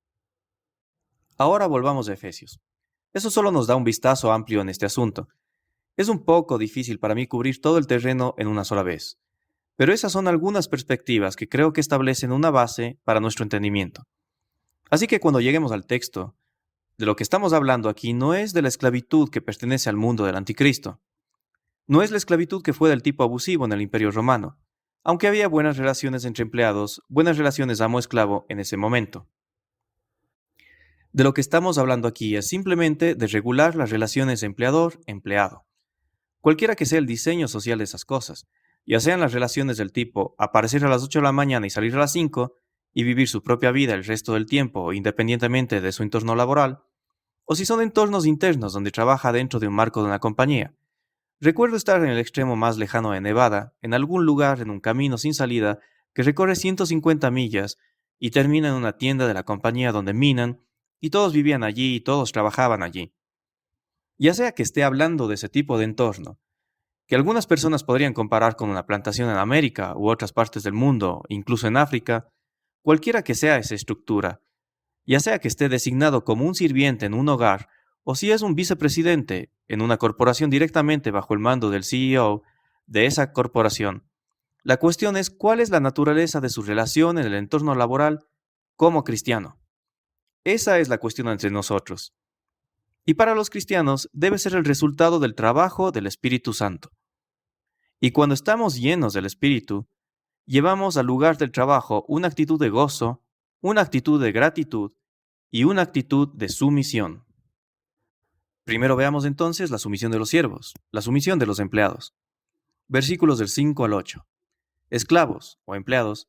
Ahora volvamos a Efesios. Eso solo nos da un vistazo amplio en este asunto. Es un poco difícil para mí cubrir todo el terreno en una sola vez, pero esas son algunas perspectivas que creo que establecen una base para nuestro entendimiento. Así que cuando lleguemos al texto, de lo que estamos hablando aquí no es de la esclavitud que pertenece al mundo del anticristo. No es la esclavitud que fue del tipo abusivo en el Imperio Romano, aunque había buenas relaciones entre empleados, buenas relaciones amo-esclavo en ese momento. De lo que estamos hablando aquí es simplemente de regular las relaciones empleador-empleado. Cualquiera que sea el diseño social de esas cosas, ya sean las relaciones del tipo aparecer a las 8 de la mañana y salir a las 5 y vivir su propia vida el resto del tiempo independientemente de su entorno laboral, o si son entornos internos donde trabaja dentro de un marco de una compañía. Recuerdo estar en el extremo más lejano de Nevada, en algún lugar en un camino sin salida que recorre 150 millas y termina en una tienda de la compañía donde minan, y todos vivían allí y todos trabajaban allí. Ya sea que esté hablando de ese tipo de entorno, que algunas personas podrían comparar con una plantación en América u otras partes del mundo, incluso en África, cualquiera que sea esa estructura, ya sea que esté designado como un sirviente en un hogar o si es un vicepresidente en una corporación directamente bajo el mando del CEO de esa corporación. La cuestión es cuál es la naturaleza de su relación en el entorno laboral como cristiano. Esa es la cuestión entre nosotros. Y para los cristianos debe ser el resultado del trabajo del Espíritu Santo. Y cuando estamos llenos del Espíritu, llevamos al lugar del trabajo una actitud de gozo, una actitud de gratitud y una actitud de sumisión. Primero veamos entonces la sumisión de los siervos, la sumisión de los empleados. Versículos del 5 al 8. Esclavos o empleados,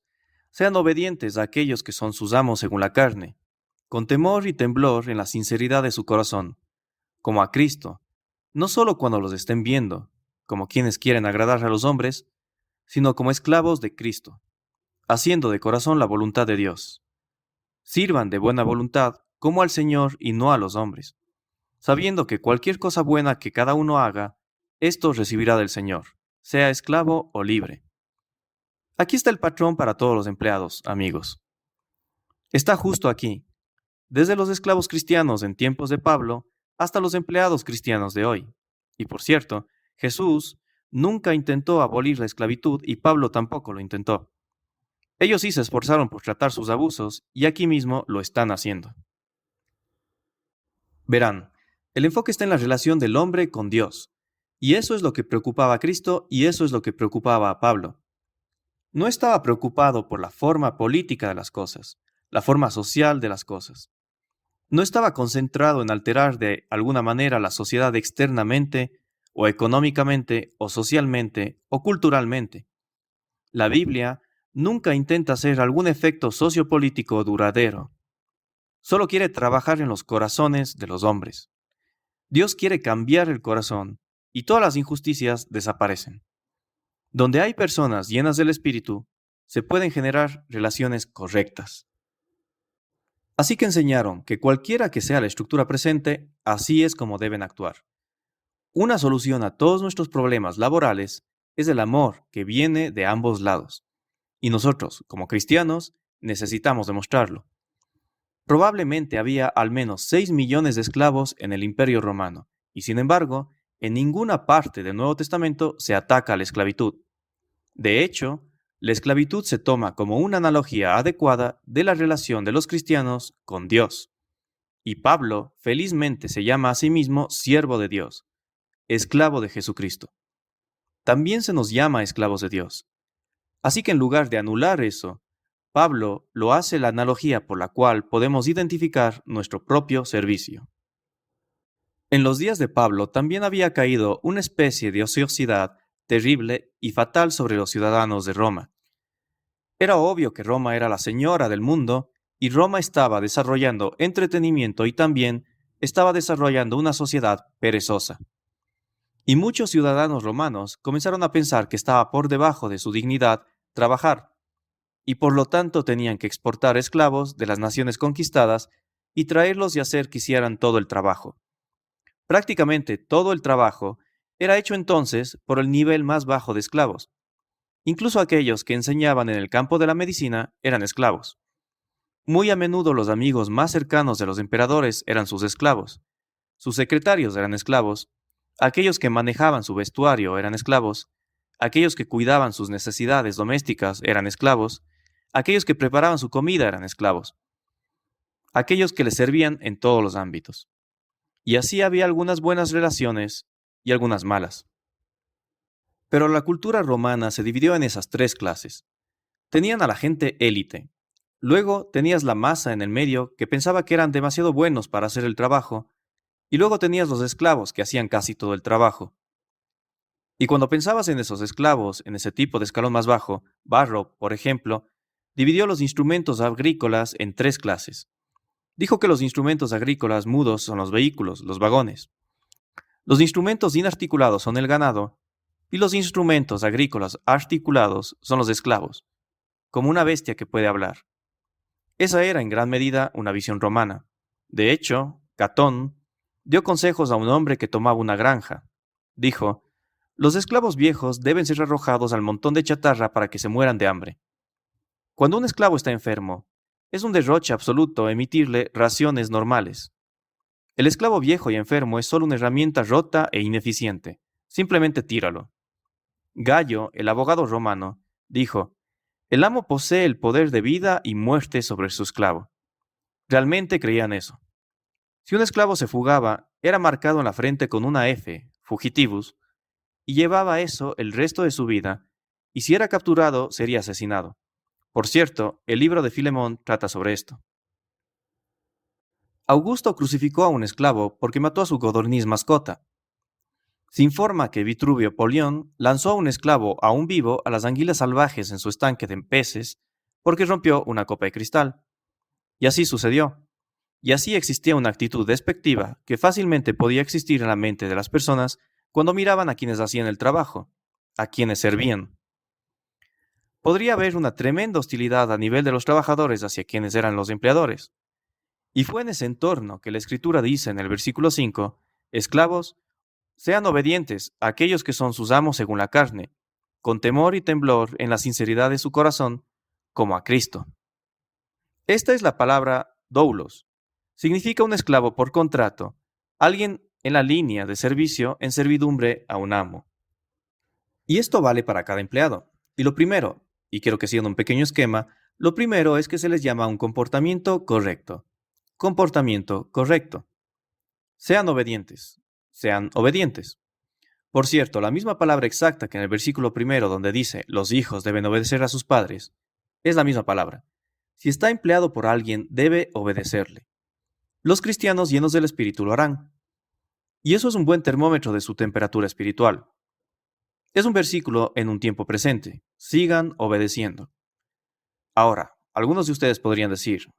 sean obedientes a aquellos que son sus amos según la carne, con temor y temblor en la sinceridad de su corazón, como a Cristo, no solo cuando los estén viendo, como quienes quieren agradar a los hombres, sino como esclavos de Cristo, haciendo de corazón la voluntad de Dios. Sirvan de buena voluntad como al Señor y no a los hombres, sabiendo que cualquier cosa buena que cada uno haga, esto recibirá del Señor, sea esclavo o libre. Aquí está el patrón para todos los empleados, amigos. Está justo aquí, desde los esclavos cristianos en tiempos de Pablo hasta los empleados cristianos de hoy. Y por cierto, Jesús nunca intentó abolir la esclavitud y Pablo tampoco lo intentó. Ellos sí se esforzaron por tratar sus abusos y aquí mismo lo están haciendo. Verán, el enfoque está en la relación del hombre con Dios. Y eso es lo que preocupaba a Cristo y eso es lo que preocupaba a Pablo. No estaba preocupado por la forma política de las cosas, la forma social de las cosas. No estaba concentrado en alterar de alguna manera la sociedad externamente, o económicamente, o socialmente, o culturalmente. La Biblia nunca intenta hacer algún efecto sociopolítico duradero. solo quiere trabajar en los corazones de los hombres. Dios quiere cambiar el corazón y todas las injusticias desaparecen. Donde hay personas llenas del Espíritu, se pueden generar relaciones correctas. Así que enseñaron que cualquiera que sea la estructura presente, así es como deben actuar. Una solución a todos nuestros problemas laborales es el amor que viene de ambos lados. Y nosotros, como cristianos, necesitamos demostrarlo. Probablemente había al menos 6 millones de esclavos en el Imperio Romano, y sin embargo, en ninguna parte del Nuevo Testamento se ataca a la esclavitud. De hecho, la esclavitud se toma como una analogía adecuada de la relación de los cristianos con Dios. Y Pablo felizmente se llama a sí mismo siervo de Dios, esclavo de Jesucristo. También se nos llama esclavos de Dios. Así que en lugar de anular eso, Pablo lo hace la analogía por la cual podemos identificar nuestro propio servicio. En los días de Pablo también había caído una especie de ociosidad terrible y fatal sobre los ciudadanos de Roma. Era obvio que Roma era la señora del mundo y Roma estaba desarrollando entretenimiento y también estaba desarrollando una sociedad perezosa. Y muchos ciudadanos romanos comenzaron a pensar que estaba por debajo de su dignidad trabajar, y por lo tanto tenían que exportar esclavos de las naciones conquistadas y traerlos y hacer que hicieran todo el trabajo. Prácticamente todo el trabajo era hecho entonces por el nivel más bajo de esclavos. Incluso aquellos que enseñaban en el campo de la medicina eran esclavos. Muy a menudo los amigos más cercanos de los emperadores eran sus esclavos. Sus secretarios eran esclavos. Aquellos que manejaban su vestuario eran esclavos. Aquellos que cuidaban sus necesidades domésticas eran esclavos. Aquellos que preparaban su comida eran esclavos. Aquellos que les servían en todos los ámbitos. Y así había algunas buenas relaciones y algunas malas. Pero la cultura romana se dividió en esas tres clases. Tenían a la gente élite. Luego tenías la masa en el medio que pensaba que eran demasiado buenos para hacer el trabajo. Y luego tenías los esclavos que hacían casi todo el trabajo. Y cuando pensabas en esos esclavos, en ese tipo de escalón más bajo, Barrow, por ejemplo, dividió los instrumentos agrícolas en tres clases. Dijo que los instrumentos agrícolas mudos son los vehículos, los vagones. Los instrumentos inarticulados son el ganado, y los instrumentos agrícolas articulados son los esclavos, como una bestia que puede hablar. Esa era en gran medida una visión romana. De hecho, Catón dio consejos a un hombre que tomaba una granja. Dijo, los esclavos viejos deben ser arrojados al montón de chatarra para que se mueran de hambre. Cuando un esclavo está enfermo, es un derroche absoluto emitirle raciones normales. El esclavo viejo y enfermo es solo una herramienta rota e ineficiente. Simplemente tíralo. Gallo, el abogado romano, dijo, el amo posee el poder de vida y muerte sobre su esclavo. Realmente creían eso. Si un esclavo se fugaba, era marcado en la frente con una F, fugitivus, y llevaba eso el resto de su vida, y si era capturado, sería asesinado. Por cierto, el libro de Filemón trata sobre esto. Augusto crucificó a un esclavo porque mató a su codorniz mascota. Se informa que Vitruvio Polión lanzó a un esclavo aún vivo a las anguilas salvajes en su estanque de peces porque rompió una copa de cristal. Y así sucedió. Y así existía una actitud despectiva que fácilmente podía existir en la mente de las personas cuando miraban a quienes hacían el trabajo, a quienes servían. Podría haber una tremenda hostilidad a nivel de los trabajadores hacia quienes eran los empleadores. Y fue en ese entorno que la Escritura dice en el versículo 5, esclavos, sean obedientes a aquellos que son sus amos según la carne, con temor y temblor en la sinceridad de su corazón, como a Cristo. Esta es la palabra doulos. Significa un esclavo por contrato, alguien en la línea de servicio en servidumbre a un amo. Y esto vale para cada empleado. Y lo primero, y quiero que siga un pequeño esquema, lo primero es que se les llama un comportamiento correcto. Comportamiento correcto. Sean obedientes. Sean obedientes. Por cierto, la misma palabra exacta que en el versículo primero donde dice los hijos deben obedecer a sus padres, es la misma palabra. Si está empleado por alguien, debe obedecerle. Los cristianos llenos del Espíritu lo harán. Y eso es un buen termómetro de su temperatura espiritual. Es un versículo en un tiempo presente. Sigan obedeciendo. Ahora, algunos de ustedes podrían decir,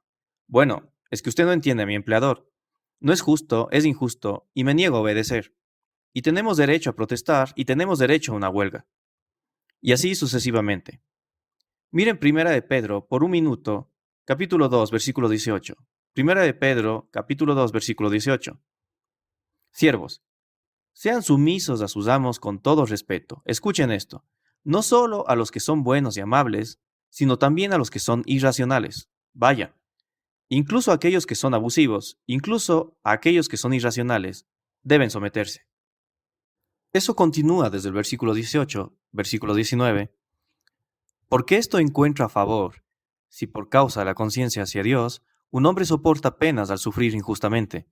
bueno, es que usted no entiende a mi empleador. No es justo, es injusto, y me niego a obedecer. Y tenemos derecho a protestar y tenemos derecho a una huelga. Y así sucesivamente. Miren Primera de Pedro, por un minuto, capítulo 2, versículo 18. Primera de Pedro, capítulo 2, versículo 18. Siervos, sean sumisos a sus amos con todo respeto. Escuchen esto. No solo a los que son buenos y amables, sino también a los que son irracionales. Vaya, incluso a aquellos que son abusivos, incluso a aquellos que son irracionales, deben someterse. Eso continúa desde el versículo 18, versículo 19. Porque esto encuentra favor, si por causa de la conciencia hacia Dios, un hombre soporta penas al sufrir injustamente.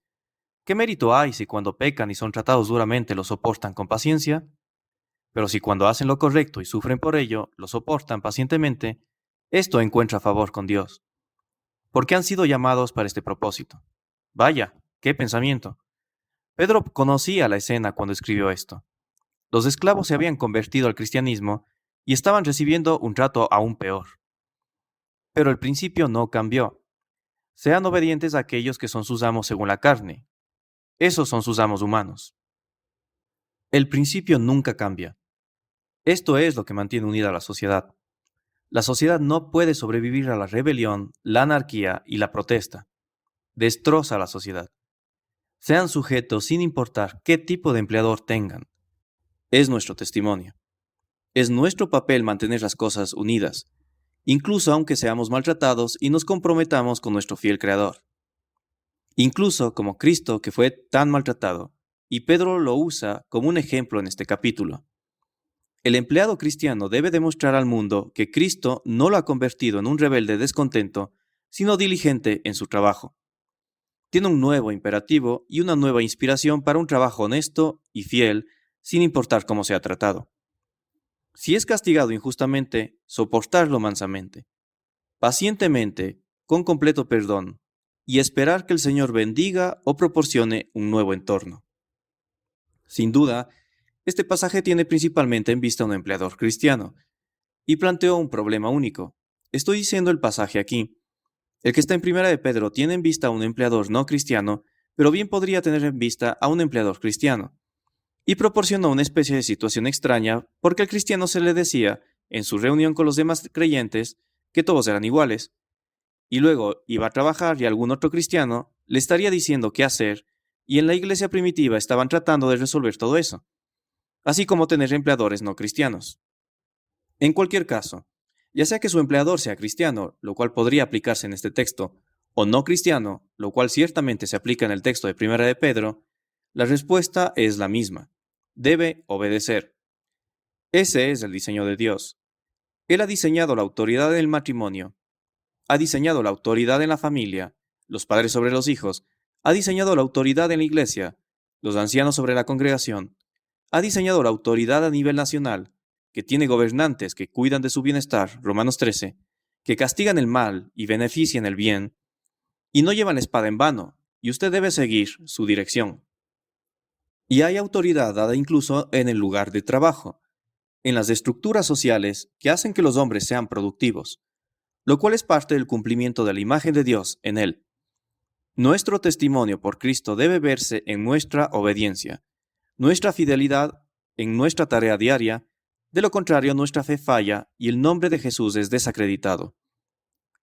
¿Qué mérito hay si cuando pecan y son tratados duramente lo soportan con paciencia? Pero si cuando hacen lo correcto y sufren por ello, lo soportan pacientemente, esto encuentra favor con Dios. Porque han sido llamados para este propósito. Vaya, qué pensamiento. Pedro conocía la escena cuando escribió esto. Los esclavos se habían convertido al cristianismo y estaban recibiendo un trato aún peor. Pero el principio no cambió. Sean obedientes a aquellos que son sus amos según la carne. Esos son sus amos humanos. El principio nunca cambia. Esto es lo que mantiene unida a la sociedad. La sociedad no puede sobrevivir a la rebelión, la anarquía y la protesta. Destroza a la sociedad. Sean sujetos sin importar qué tipo de empleador tengan. Es nuestro testimonio. Es nuestro papel mantener las cosas unidas, incluso aunque seamos maltratados y nos comprometamos con nuestro fiel Creador. Incluso como Cristo, que fue tan maltratado, y Pedro lo usa como un ejemplo en este capítulo. El empleado cristiano debe demostrar al mundo que Cristo no lo ha convertido en un rebelde descontento, sino diligente en su trabajo. Tiene un nuevo imperativo y una nueva inspiración para un trabajo honesto y fiel, sin importar cómo sea tratado. Si es castigado injustamente, soportarlo mansamente, pacientemente, con completo perdón, y esperar que el Señor bendiga o proporcione un nuevo entorno. Sin duda, este pasaje tiene principalmente en vista a un empleador cristiano, y planteó un problema único. Estoy diciendo el pasaje aquí. El que está en Primera de Pedro tiene en vista a un empleador no cristiano, pero bien podría tener en vista a un empleador cristiano. Y proporcionó una especie de situación extraña porque al cristiano se le decía, en su reunión con los demás creyentes, que todos eran iguales. Y luego iba a trabajar y algún otro cristiano le estaría diciendo qué hacer, y en la iglesia primitiva estaban tratando de resolver todo eso, así como tener empleadores no cristianos. En cualquier caso, ya sea que su empleador sea cristiano, lo cual podría aplicarse en este texto, o no cristiano, lo cual ciertamente se aplica en el texto de Primera de Pedro, la respuesta es la misma. Debe obedecer. Ese es el diseño de Dios. Él ha diseñado la autoridad en el matrimonio, ha diseñado la autoridad en la familia, los padres sobre los hijos, ha diseñado la autoridad en la iglesia, los ancianos sobre la congregación, ha diseñado la autoridad a nivel nacional, que tiene gobernantes que cuidan de su bienestar, Romanos 13, que castigan el mal y benefician el bien, y no llevan la espada en vano, y usted debe seguir su dirección. Y hay autoridad dada incluso en el lugar de trabajo, en las estructuras sociales que hacen que los hombres sean productivos, lo cual es parte del cumplimiento de la imagen de Dios en él. Nuestro testimonio por Cristo debe verse en nuestra obediencia, nuestra fidelidad en nuestra tarea diaria. De lo contrario, nuestra fe falla y el nombre de Jesús es desacreditado.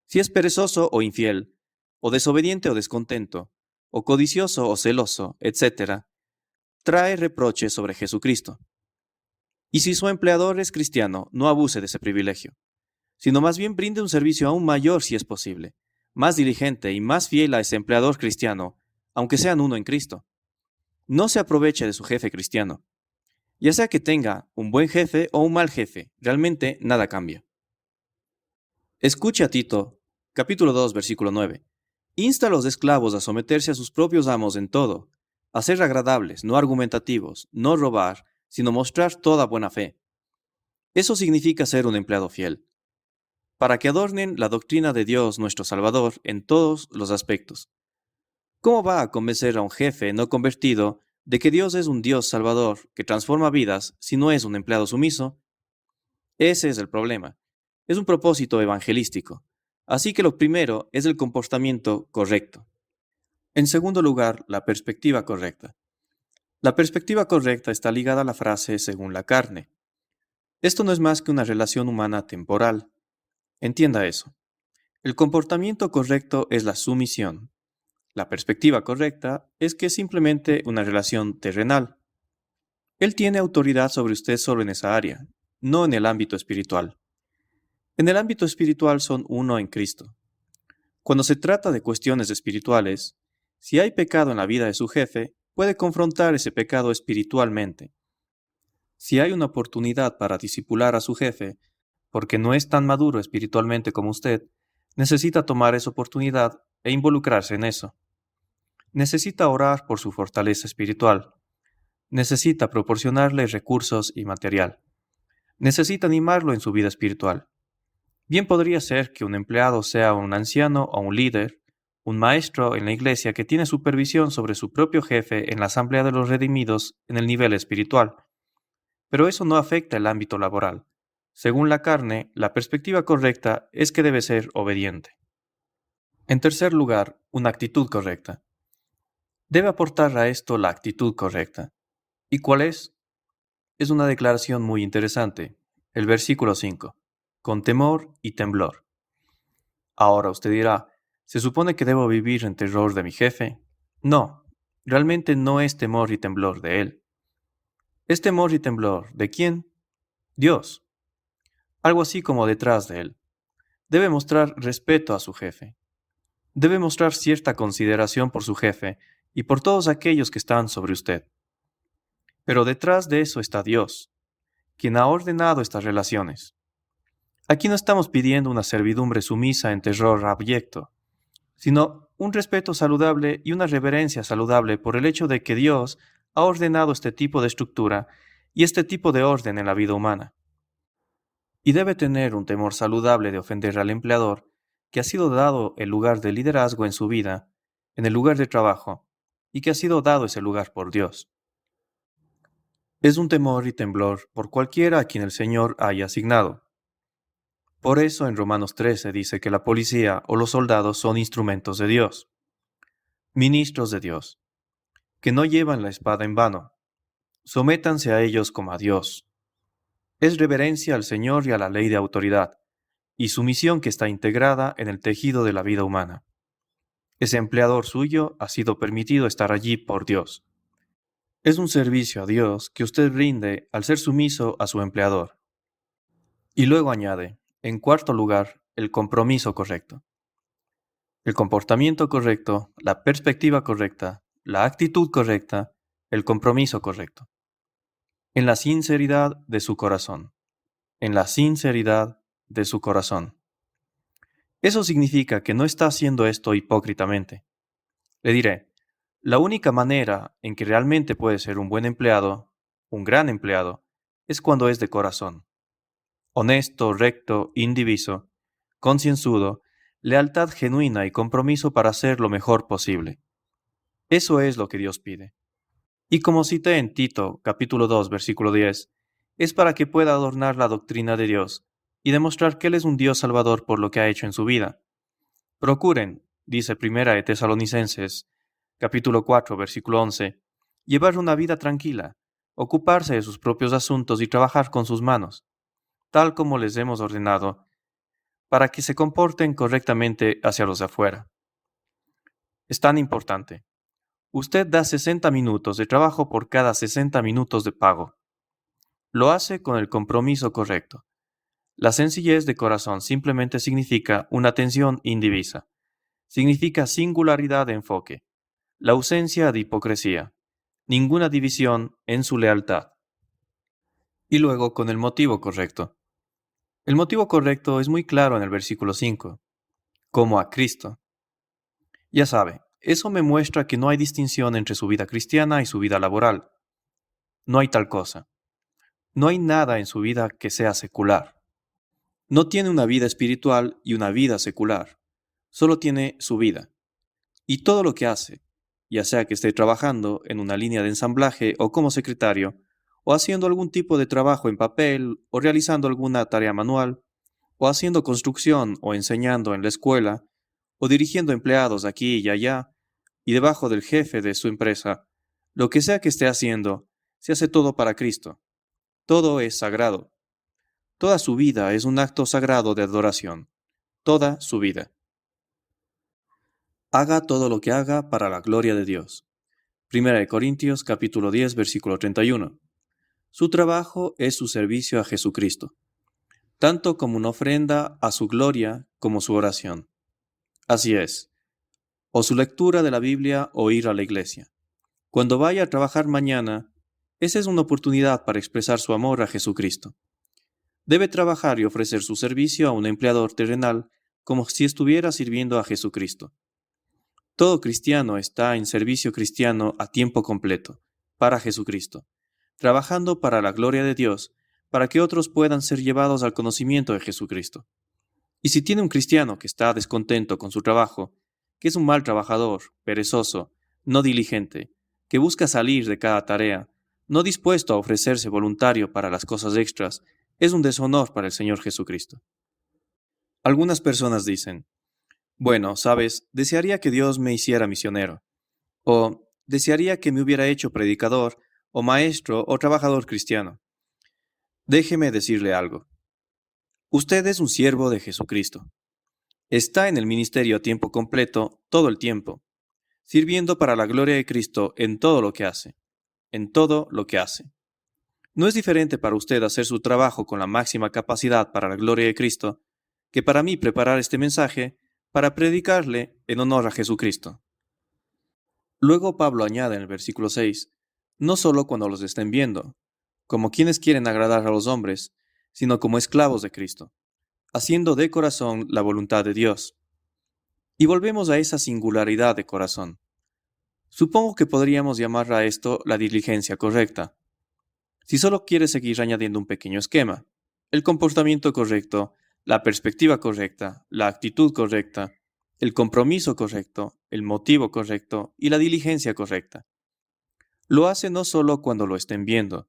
Si es perezoso o infiel, o desobediente o descontento, o codicioso o celoso, etc., trae reproches sobre Jesucristo. Y si su empleador es cristiano, no abuse de ese privilegio, sino más bien brinde un servicio aún mayor si es posible, más diligente y más fiel a ese empleador cristiano, aunque sean uno en Cristo. No se aproveche de su jefe cristiano. Ya sea que tenga un buen jefe o un mal jefe, realmente nada cambia. Escuche a Tito, capítulo 2, versículo 9. Insta a los esclavos a someterse a sus propios amos en todo, a ser agradables, no argumentativos, no robar, sino mostrar toda buena fe. Eso significa ser un empleado fiel, para que adornen la doctrina de Dios nuestro Salvador en todos los aspectos. ¿Cómo va a convencer a un jefe no convertido de que Dios es un Dios salvador que transforma vidas si no es un empleado sumiso? Ese es el problema. Es un propósito evangelístico. Así que lo primero es el comportamiento correcto. En segundo lugar, la perspectiva correcta. La perspectiva correcta está ligada a la frase según la carne. Esto no es más que una relación humana temporal. Entienda eso. El comportamiento correcto es la sumisión. La perspectiva correcta es que es simplemente una relación terrenal. Él tiene autoridad sobre usted solo en esa área, no en el ámbito espiritual. En el ámbito espiritual son uno en Cristo. Cuando se trata de cuestiones espirituales, si hay pecado en la vida de su jefe, puede confrontar ese pecado espiritualmente. Si hay una oportunidad para disipular a su jefe, porque no es tan maduro espiritualmente como usted, necesita tomar esa oportunidad e involucrarse en eso. Necesita orar por su fortaleza espiritual. Necesita proporcionarle recursos y material. Necesita animarlo en su vida espiritual. Bien podría ser que un empleado sea un anciano o un líder, un maestro en la iglesia que tiene supervisión sobre su propio jefe en la Asamblea de los Redimidos en el nivel espiritual. Pero eso no afecta el ámbito laboral. Según la carne, la perspectiva correcta es que debe ser obediente. En tercer lugar, una actitud correcta. Debe aportar a esto la actitud correcta. ¿Y cuál es? Es una declaración muy interesante. El versículo 5. Con temor y temblor. Ahora usted dirá, ¿se supone que debo vivir en terror de mi jefe? No, realmente no es temor y temblor de él. Es temor y temblor ¿de quién? Dios. Algo así como detrás de él. Debe mostrar respeto a su jefe. Debe mostrar cierta consideración por su jefe y por todos aquellos que están sobre usted. Pero detrás de eso está Dios, quien ha ordenado estas relaciones. Aquí no estamos pidiendo una servidumbre sumisa en terror abyecto, sino un respeto saludable y una reverencia saludable por el hecho de que Dios ha ordenado este tipo de estructura y este tipo de orden en la vida humana. Y debe tener un temor saludable de ofender al empleador que ha sido dado el lugar de liderazgo en su vida, en el lugar de trabajo, y que ha sido dado ese lugar por Dios. Es un temor y temblor por cualquiera a quien el Señor haya asignado. Por eso en Romanos 13 dice que la policía o los soldados son instrumentos de Dios, ministros de Dios, que no llevan la espada en vano. Sométanse a ellos como a Dios. Es reverencia al Señor y a la ley de autoridad, y sumisión que está integrada en el tejido de la vida humana. Ese empleador suyo ha sido permitido estar allí por Dios. Es un servicio a Dios que usted rinde al ser sumiso a su empleador. Y luego añade, en cuarto lugar, el compromiso correcto. El comportamiento correcto, la perspectiva correcta, la actitud correcta, el compromiso correcto. En la sinceridad de su corazón. En la sinceridad de su corazón. Eso significa que no está haciendo esto hipócritamente. Le diré, la única manera en que realmente puede ser un buen empleado, un gran empleado, es cuando es de corazón. Honesto, recto, indiviso, concienzudo, lealtad genuina y compromiso para hacer lo mejor posible. Eso es lo que Dios pide. Y como cité en Tito, capítulo 2, versículo 10, es para que pueda adornar la doctrina de Dios y demostrar que Él es un Dios salvador por lo que ha hecho en su vida. Procuren, dice Primera de Tesalonicenses, capítulo 4, versículo 11, llevar una vida tranquila, ocuparse de sus propios asuntos y trabajar con sus manos, tal como les hemos ordenado, para que se comporten correctamente hacia los de afuera. Es tan importante. Usted da 60 minutos de trabajo por cada 60 minutos de pago. Lo hace con el compromiso correcto. La sencillez de corazón simplemente significa una atención indivisa. Significa singularidad de enfoque, la ausencia de hipocresía, ninguna división en su lealtad. Y luego con el motivo correcto. El motivo correcto es muy claro en el versículo 5, como a Cristo. Ya sabe, eso me muestra que no hay distinción entre su vida cristiana y su vida laboral. No hay tal cosa. No hay nada en su vida que sea secular. No tiene una vida espiritual y una vida secular. Solo tiene su vida. Y todo lo que hace, ya sea que esté trabajando en una línea de ensamblaje o como secretario, o haciendo algún tipo de trabajo en papel, o realizando alguna tarea manual, o haciendo construcción o enseñando en la escuela, o dirigiendo empleados aquí y allá, y debajo del jefe de su empresa, lo que sea que esté haciendo, se hace todo para Cristo. Todo es sagrado. Toda su vida es un acto sagrado de adoración. Toda su vida. Haga todo lo que haga para la gloria de Dios. 1 Corintios capítulo 10, versículo 31. Su trabajo es su servicio a Jesucristo, tanto como una ofrenda a su gloria como su oración. Así es, o su lectura de la Biblia o ir a la iglesia. Cuando vaya a trabajar mañana, esa es una oportunidad para expresar su amor a Jesucristo. Debe trabajar y ofrecer su servicio a un empleador terrenal como si estuviera sirviendo a Jesucristo. Todo cristiano está en servicio cristiano a tiempo completo, para Jesucristo, trabajando para la gloria de Dios, para que otros puedan ser llevados al conocimiento de Jesucristo. Y si tiene un cristiano que está descontento con su trabajo, que es un mal trabajador, perezoso, no diligente, que busca salir de cada tarea, no dispuesto a ofrecerse voluntario para las cosas extras, es un deshonor para el Señor Jesucristo. Algunas personas dicen, bueno, sabes, desearía que Dios me hiciera misionero, o desearía que me hubiera hecho predicador, o maestro, o trabajador cristiano. Déjeme decirle algo. Usted es un siervo de Jesucristo. Está en el ministerio a tiempo completo todo el tiempo, sirviendo para la gloria de Cristo en todo lo que hace, en todo lo que hace. No es diferente para usted hacer su trabajo con la máxima capacidad para la gloria de Cristo, que para mí preparar este mensaje para predicarle en honor a Jesucristo. Luego Pablo añade en el versículo 6, no solo cuando los estén viendo, como quienes quieren agradar a los hombres, sino como esclavos de Cristo, haciendo de corazón la voluntad de Dios. Y volvemos a esa singularidad de corazón. Supongo que podríamos llamar a esto la diligencia correcta. Si solo quieres seguir añadiendo un pequeño esquema, el comportamiento correcto, la perspectiva correcta, la actitud correcta, el compromiso correcto, el motivo correcto y la diligencia correcta. Lo hace no solo cuando lo estén viendo.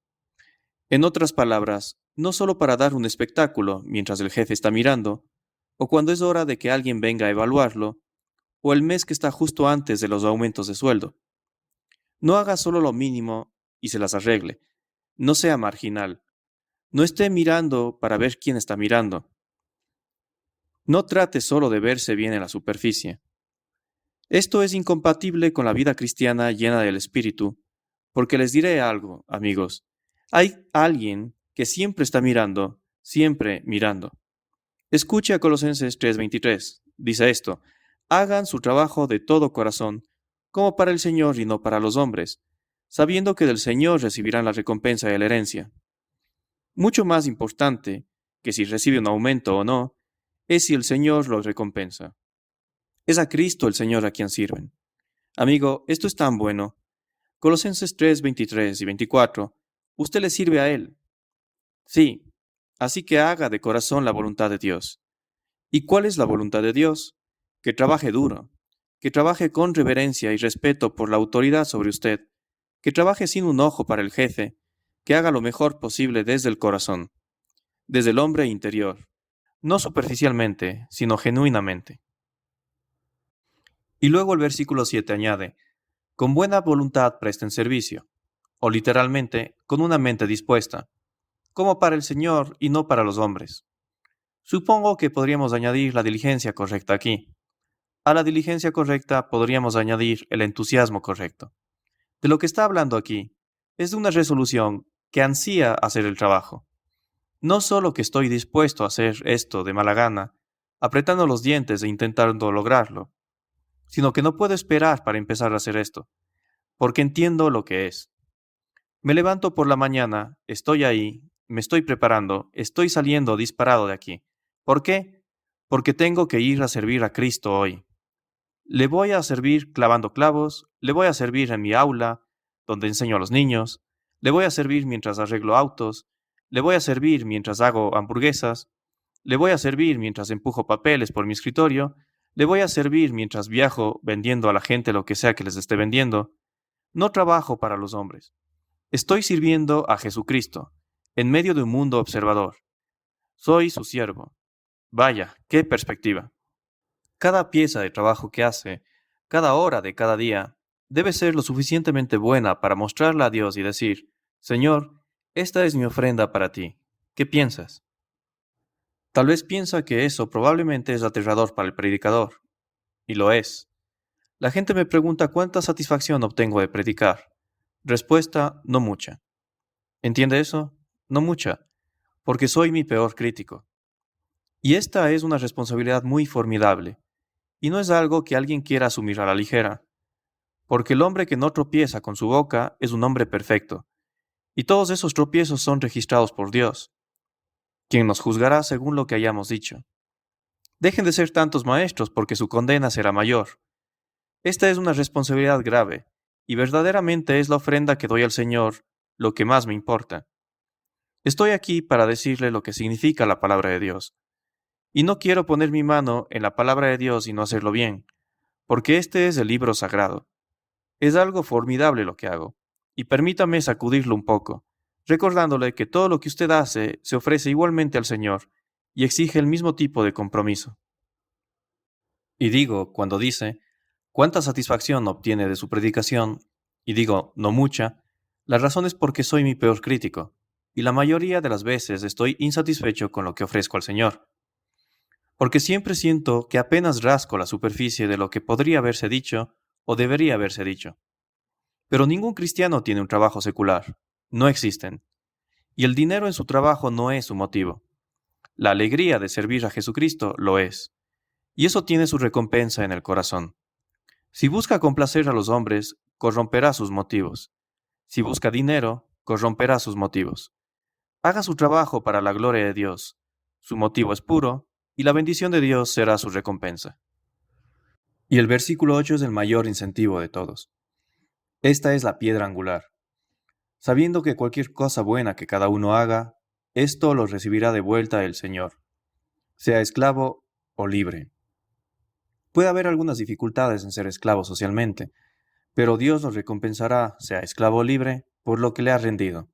En otras palabras, no solo para dar un espectáculo mientras el jefe está mirando, o cuando es hora de que alguien venga a evaluarlo, o el mes que está justo antes de los aumentos de sueldo. No haga solo lo mínimo y se las arregle. No sea marginal. No esté mirando para ver quién está mirando. No trate solo de verse bien en la superficie. Esto es incompatible con la vida cristiana llena del Espíritu, porque les diré algo, amigos. Hay alguien que siempre está mirando, siempre mirando. Escuche a Colosenses 3:23. Dice esto, hagan su trabajo de todo corazón, como para el Señor y no para los hombres, sabiendo que del Señor recibirán la recompensa de la herencia. Mucho más importante que si recibe un aumento o no, es si el Señor los recompensa. Es a Cristo el Señor a quien sirven. Amigo, esto es tan bueno. Colosenses 3:23 y 24. Usted le sirve a Él. Sí, así que haga de corazón la voluntad de Dios. ¿Y cuál es la voluntad de Dios? Que trabaje duro, que trabaje con reverencia y respeto por la autoridad sobre usted, que trabaje sin un ojo para el jefe, que haga lo mejor posible desde el corazón, desde el hombre interior, no superficialmente, sino genuinamente. Y luego el versículo 7 añade, con buena voluntad presten servicio, o literalmente, con una mente dispuesta, como para el Señor y no para los hombres. Supongo que podríamos añadir la diligencia correcta aquí. A la diligencia correcta podríamos añadir el entusiasmo correcto. De lo que está hablando aquí es de una resolución que ansía hacer el trabajo. No solo que estoy dispuesto a hacer esto de mala gana, apretando los dientes e intentando lograrlo, sino que no puedo esperar para empezar a hacer esto, porque entiendo lo que es. Me levanto por la mañana, estoy ahí, me estoy preparando, estoy saliendo disparado de aquí. ¿Por qué? Porque tengo que ir a servir a Cristo hoy. Le voy a servir clavando clavos, le voy a servir en mi aula, donde enseño a los niños, le voy a servir mientras arreglo autos, le voy a servir mientras hago hamburguesas, le voy a servir mientras empujo papeles por mi escritorio, le voy a servir mientras viajo vendiendo a la gente lo que sea que les esté vendiendo. No trabajo para los hombres. Estoy sirviendo a Jesucristo, en medio de un mundo observador. Soy su siervo. Vaya, qué perspectiva. Cada pieza de trabajo que hace, cada hora de cada día, debe ser lo suficientemente buena para mostrarla a Dios y decir, Señor, esta es mi ofrenda para ti. ¿Qué piensas? Tal vez piensa que eso probablemente es aterrador para el predicador, y lo es. La gente me pregunta cuánta satisfacción obtengo de predicar. Respuesta, no mucha. ¿Entiende eso? No mucha, porque soy mi peor crítico. Y esta es una responsabilidad muy formidable, y no es algo que alguien quiera asumir a la ligera, porque el hombre que no tropieza con su boca es un hombre perfecto, y todos esos tropiezos son registrados por Dios, quien nos juzgará según lo que hayamos dicho. Dejen de ser tantos maestros porque su condena será mayor. Esta es una responsabilidad grave, y verdaderamente es la ofrenda que doy al Señor lo que más me importa. Estoy aquí para decirle lo que significa la palabra de Dios, y no quiero poner mi mano en la palabra de Dios y no hacerlo bien, porque este es el libro sagrado. Es algo formidable lo que hago, y permítame sacudirlo un poco, recordándole que todo lo que usted hace se ofrece igualmente al Señor y exige el mismo tipo de compromiso. Y digo, cuando dice, ¿cuánta satisfacción obtiene de su predicación? Y digo, no mucha, la razón es porque soy mi peor crítico, y la mayoría de las veces estoy insatisfecho con lo que ofrezco al Señor, porque siempre siento que apenas rasco la superficie de lo que podría haberse dicho o debería haberse dicho. Pero ningún cristiano tiene un trabajo secular, no existen, y el dinero en su trabajo no es su motivo. La alegría de servir a Jesucristo lo es, y eso tiene su recompensa en el corazón. Si busca complacer a los hombres, corromperá sus motivos. Si busca dinero, corromperá sus motivos. Haga su trabajo para la gloria de Dios. Su motivo es puro, y la bendición de Dios será su recompensa. Y el versículo 8 es el mayor incentivo de todos. Esta es la piedra angular. Sabiendo que cualquier cosa buena que cada uno haga, esto lo recibirá de vuelta el Señor, sea esclavo o libre. Puede haber algunas dificultades en ser esclavo socialmente, pero Dios lo recompensará, sea esclavo o libre, por lo que le ha rendido.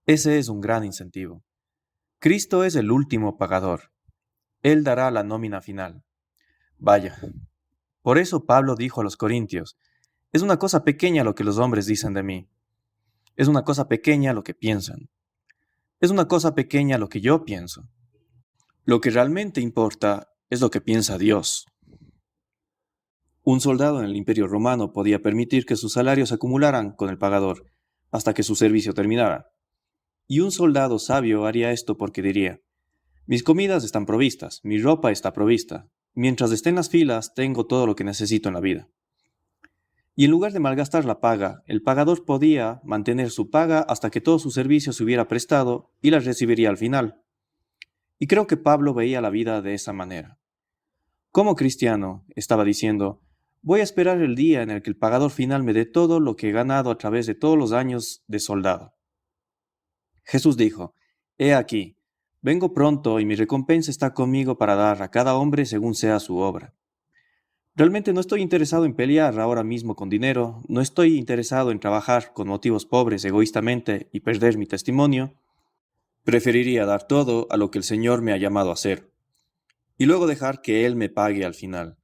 Ese es un gran incentivo. Cristo es el último pagador. Él dará la nómina final. Vaya. Por eso Pablo dijo a los Corintios, es una cosa pequeña lo que los hombres dicen de mí. Es una cosa pequeña lo que piensan. Es una cosa pequeña lo que yo pienso. Lo que realmente importa es lo que piensa Dios. Un soldado en el Imperio Romano podía permitir que sus salarios se acumularan con el pagador hasta que su servicio terminara. Y un soldado sabio haría esto porque diría, mis comidas están provistas, mi ropa está provista, mientras esté en las filas tengo todo lo que necesito en la vida. Y en lugar de malgastar la paga, el pagador podía mantener su paga hasta que todo su servicio se hubiera prestado y la recibiría al final. Y creo que Pablo veía la vida de esa manera. Como cristiano, estaba diciendo, voy a esperar el día en el que el pagador final me dé todo lo que he ganado a través de todos los años de soldado. Jesús dijo, he aquí, vengo pronto y mi recompensa está conmigo para dar a cada hombre según sea su obra. Realmente no estoy interesado en pelear ahora mismo con dinero, no estoy interesado en trabajar con motivos pobres egoístamente y perder mi testimonio. Preferiría dar todo a lo que el Señor me ha llamado a hacer, y luego dejar que Él me pague al final.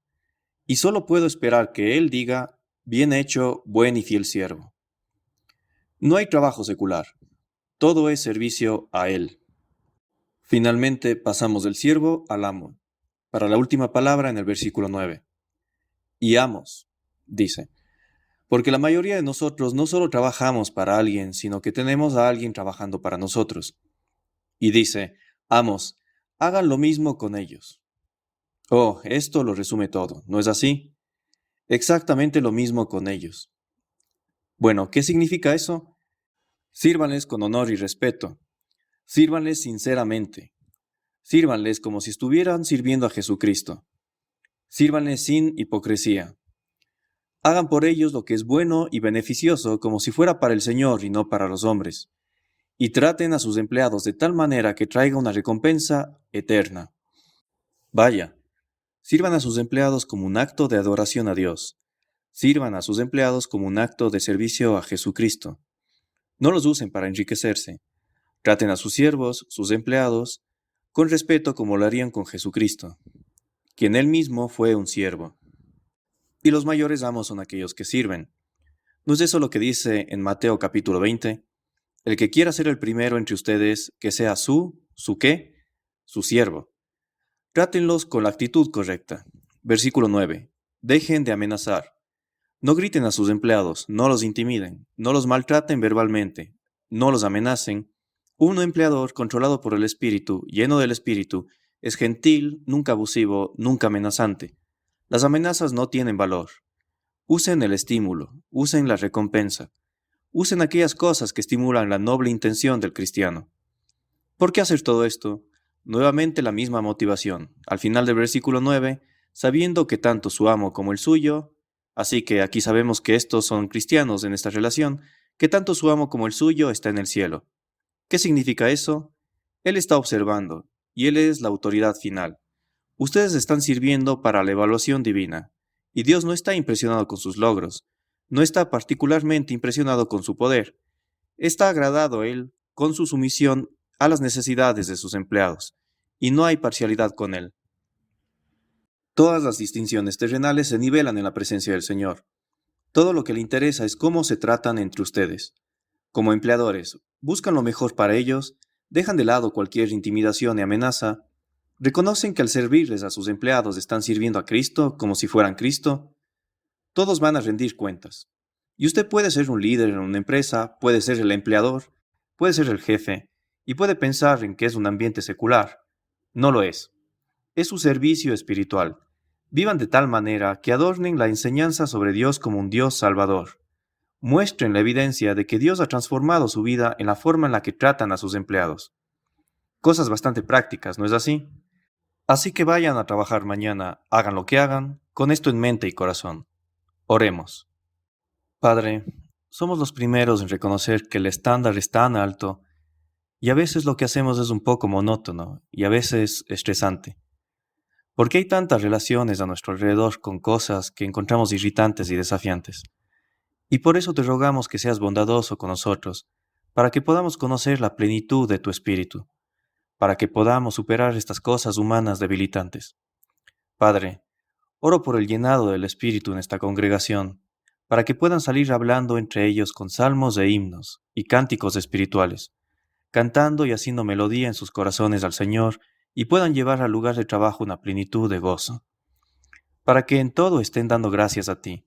Y solo puedo esperar que Él diga, bien hecho, buen y fiel siervo. No hay trabajo secular, todo es servicio a Él. Finalmente pasamos del siervo al amo, para la última palabra en el versículo 9. Y amos, dice, porque la mayoría de nosotros no solo trabajamos para alguien, sino que tenemos a alguien trabajando para nosotros. Y dice, amos, hagan lo mismo con ellos. Oh, esto lo resume todo, ¿no es así? Exactamente lo mismo con ellos. Bueno, ¿qué significa eso? Sírvanles con honor y respeto. Sírvanles sinceramente. Sírvanles como si estuvieran sirviendo a Jesucristo. Sírvanles sin hipocresía. Hagan por ellos lo que es bueno y beneficioso como si fuera para el Señor y no para los hombres. Y traten a sus empleados de tal manera que traiga una recompensa eterna. Vaya, sirvan a sus empleados como un acto de adoración a Dios. Sirvan a sus empleados como un acto de servicio a Jesucristo. No los usen para enriquecerse. Traten a sus siervos, sus empleados, con respeto como lo harían con Jesucristo, quien él mismo fue un siervo. Y los mayores amos son aquellos que sirven. ¿No es eso lo que dice en Mateo capítulo 20? El que quiera ser el primero entre ustedes, que sea ¿su qué? Su siervo. Trátenlos con la actitud correcta. Versículo 9. Dejen de amenazar. No griten a sus empleados, no los intimiden, no los maltraten verbalmente, no los amenacen. Un empleador controlado por el Espíritu, lleno del Espíritu, es gentil, nunca abusivo, nunca amenazante. Las amenazas no tienen valor. Usen el estímulo, usen la recompensa, usen aquellas cosas que estimulan la noble intención del cristiano. ¿Por qué hacer todo esto? Nuevamente la misma motivación. Al final del versículo 9, sabiendo que tanto su amo como el suyo, así que aquí sabemos que estos son cristianos en esta relación, que tanto su amo como el suyo está en el cielo. ¿Qué significa eso? Él está observando, y Él es la autoridad final. Ustedes están sirviendo para la evaluación divina, y Dios no está impresionado con sus logros, no está particularmente impresionado con su poder. Está agradado Él con su sumisión a las necesidades de sus empleados, y no hay parcialidad con Él. Todas las distinciones terrenales se nivelan en la presencia del Señor. Todo lo que le interesa es cómo se tratan entre ustedes. Como empleadores, buscan lo mejor para ellos, dejan de lado cualquier intimidación y amenaza, reconocen que al servirles a sus empleados están sirviendo a Cristo como si fueran Cristo. Todos van a rendir cuentas. Y usted puede ser un líder en una empresa, puede ser el empleador, puede ser el jefe, y puede pensar en que es un ambiente secular. No lo es. Es su servicio espiritual. Vivan de tal manera que adornen la enseñanza sobre Dios como un Dios salvador. Muestren la evidencia de que Dios ha transformado su vida en la forma en la que tratan a sus empleados. Cosas bastante prácticas, ¿no es así? Así que vayan a trabajar mañana, hagan lo que hagan, con esto en mente y corazón. Oremos. Padre, somos los primeros en reconocer que el estándar es tan alto y a veces lo que hacemos es un poco monótono y a veces estresante. ¿Por qué hay tantas relaciones a nuestro alrededor con cosas que encontramos irritantes y desafiantes? Y por eso te rogamos que seas bondadoso con nosotros, para que podamos conocer la plenitud de tu Espíritu, para que podamos superar estas cosas humanas debilitantes. Padre, oro por el llenado del Espíritu en esta congregación, para que puedan salir hablando entre ellos con salmos e himnos y cánticos espirituales, cantando y haciendo melodía en sus corazones al Señor, y puedan llevar al lugar de trabajo una plenitud de gozo. Para que en todo estén dando gracias a ti,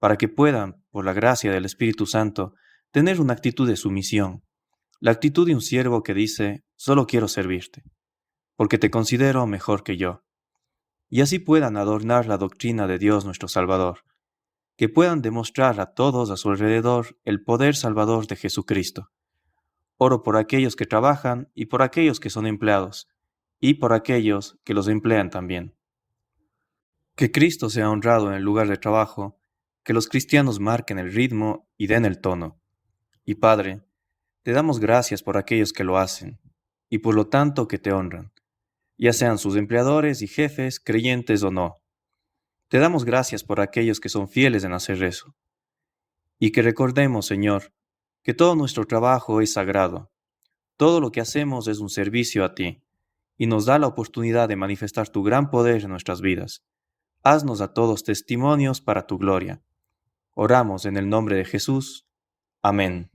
para que puedan, por la gracia del Espíritu Santo, tener una actitud de sumisión, la actitud de un siervo que dice, solo quiero servirte, porque te considero mejor que yo. Y así puedan adornar la doctrina de Dios nuestro Salvador, que puedan demostrar a todos a su alrededor el poder salvador de Jesucristo. Oro por aquellos que trabajan y por aquellos que son empleados, y por aquellos que los emplean también. Que Cristo sea honrado en el lugar de trabajo, que los cristianos marquen el ritmo y den el tono. Y Padre, te damos gracias por aquellos que lo hacen, y por lo tanto que te honran, ya sean sus empleadores y jefes, creyentes o no. Te damos gracias por aquellos que son fieles en hacer eso. Y que recordemos, Señor, que todo nuestro trabajo es sagrado. Todo lo que hacemos es un servicio a ti, y nos da la oportunidad de manifestar tu gran poder en nuestras vidas. Haznos a todos testimonios para tu gloria. Oramos en el nombre de Jesús. Amén.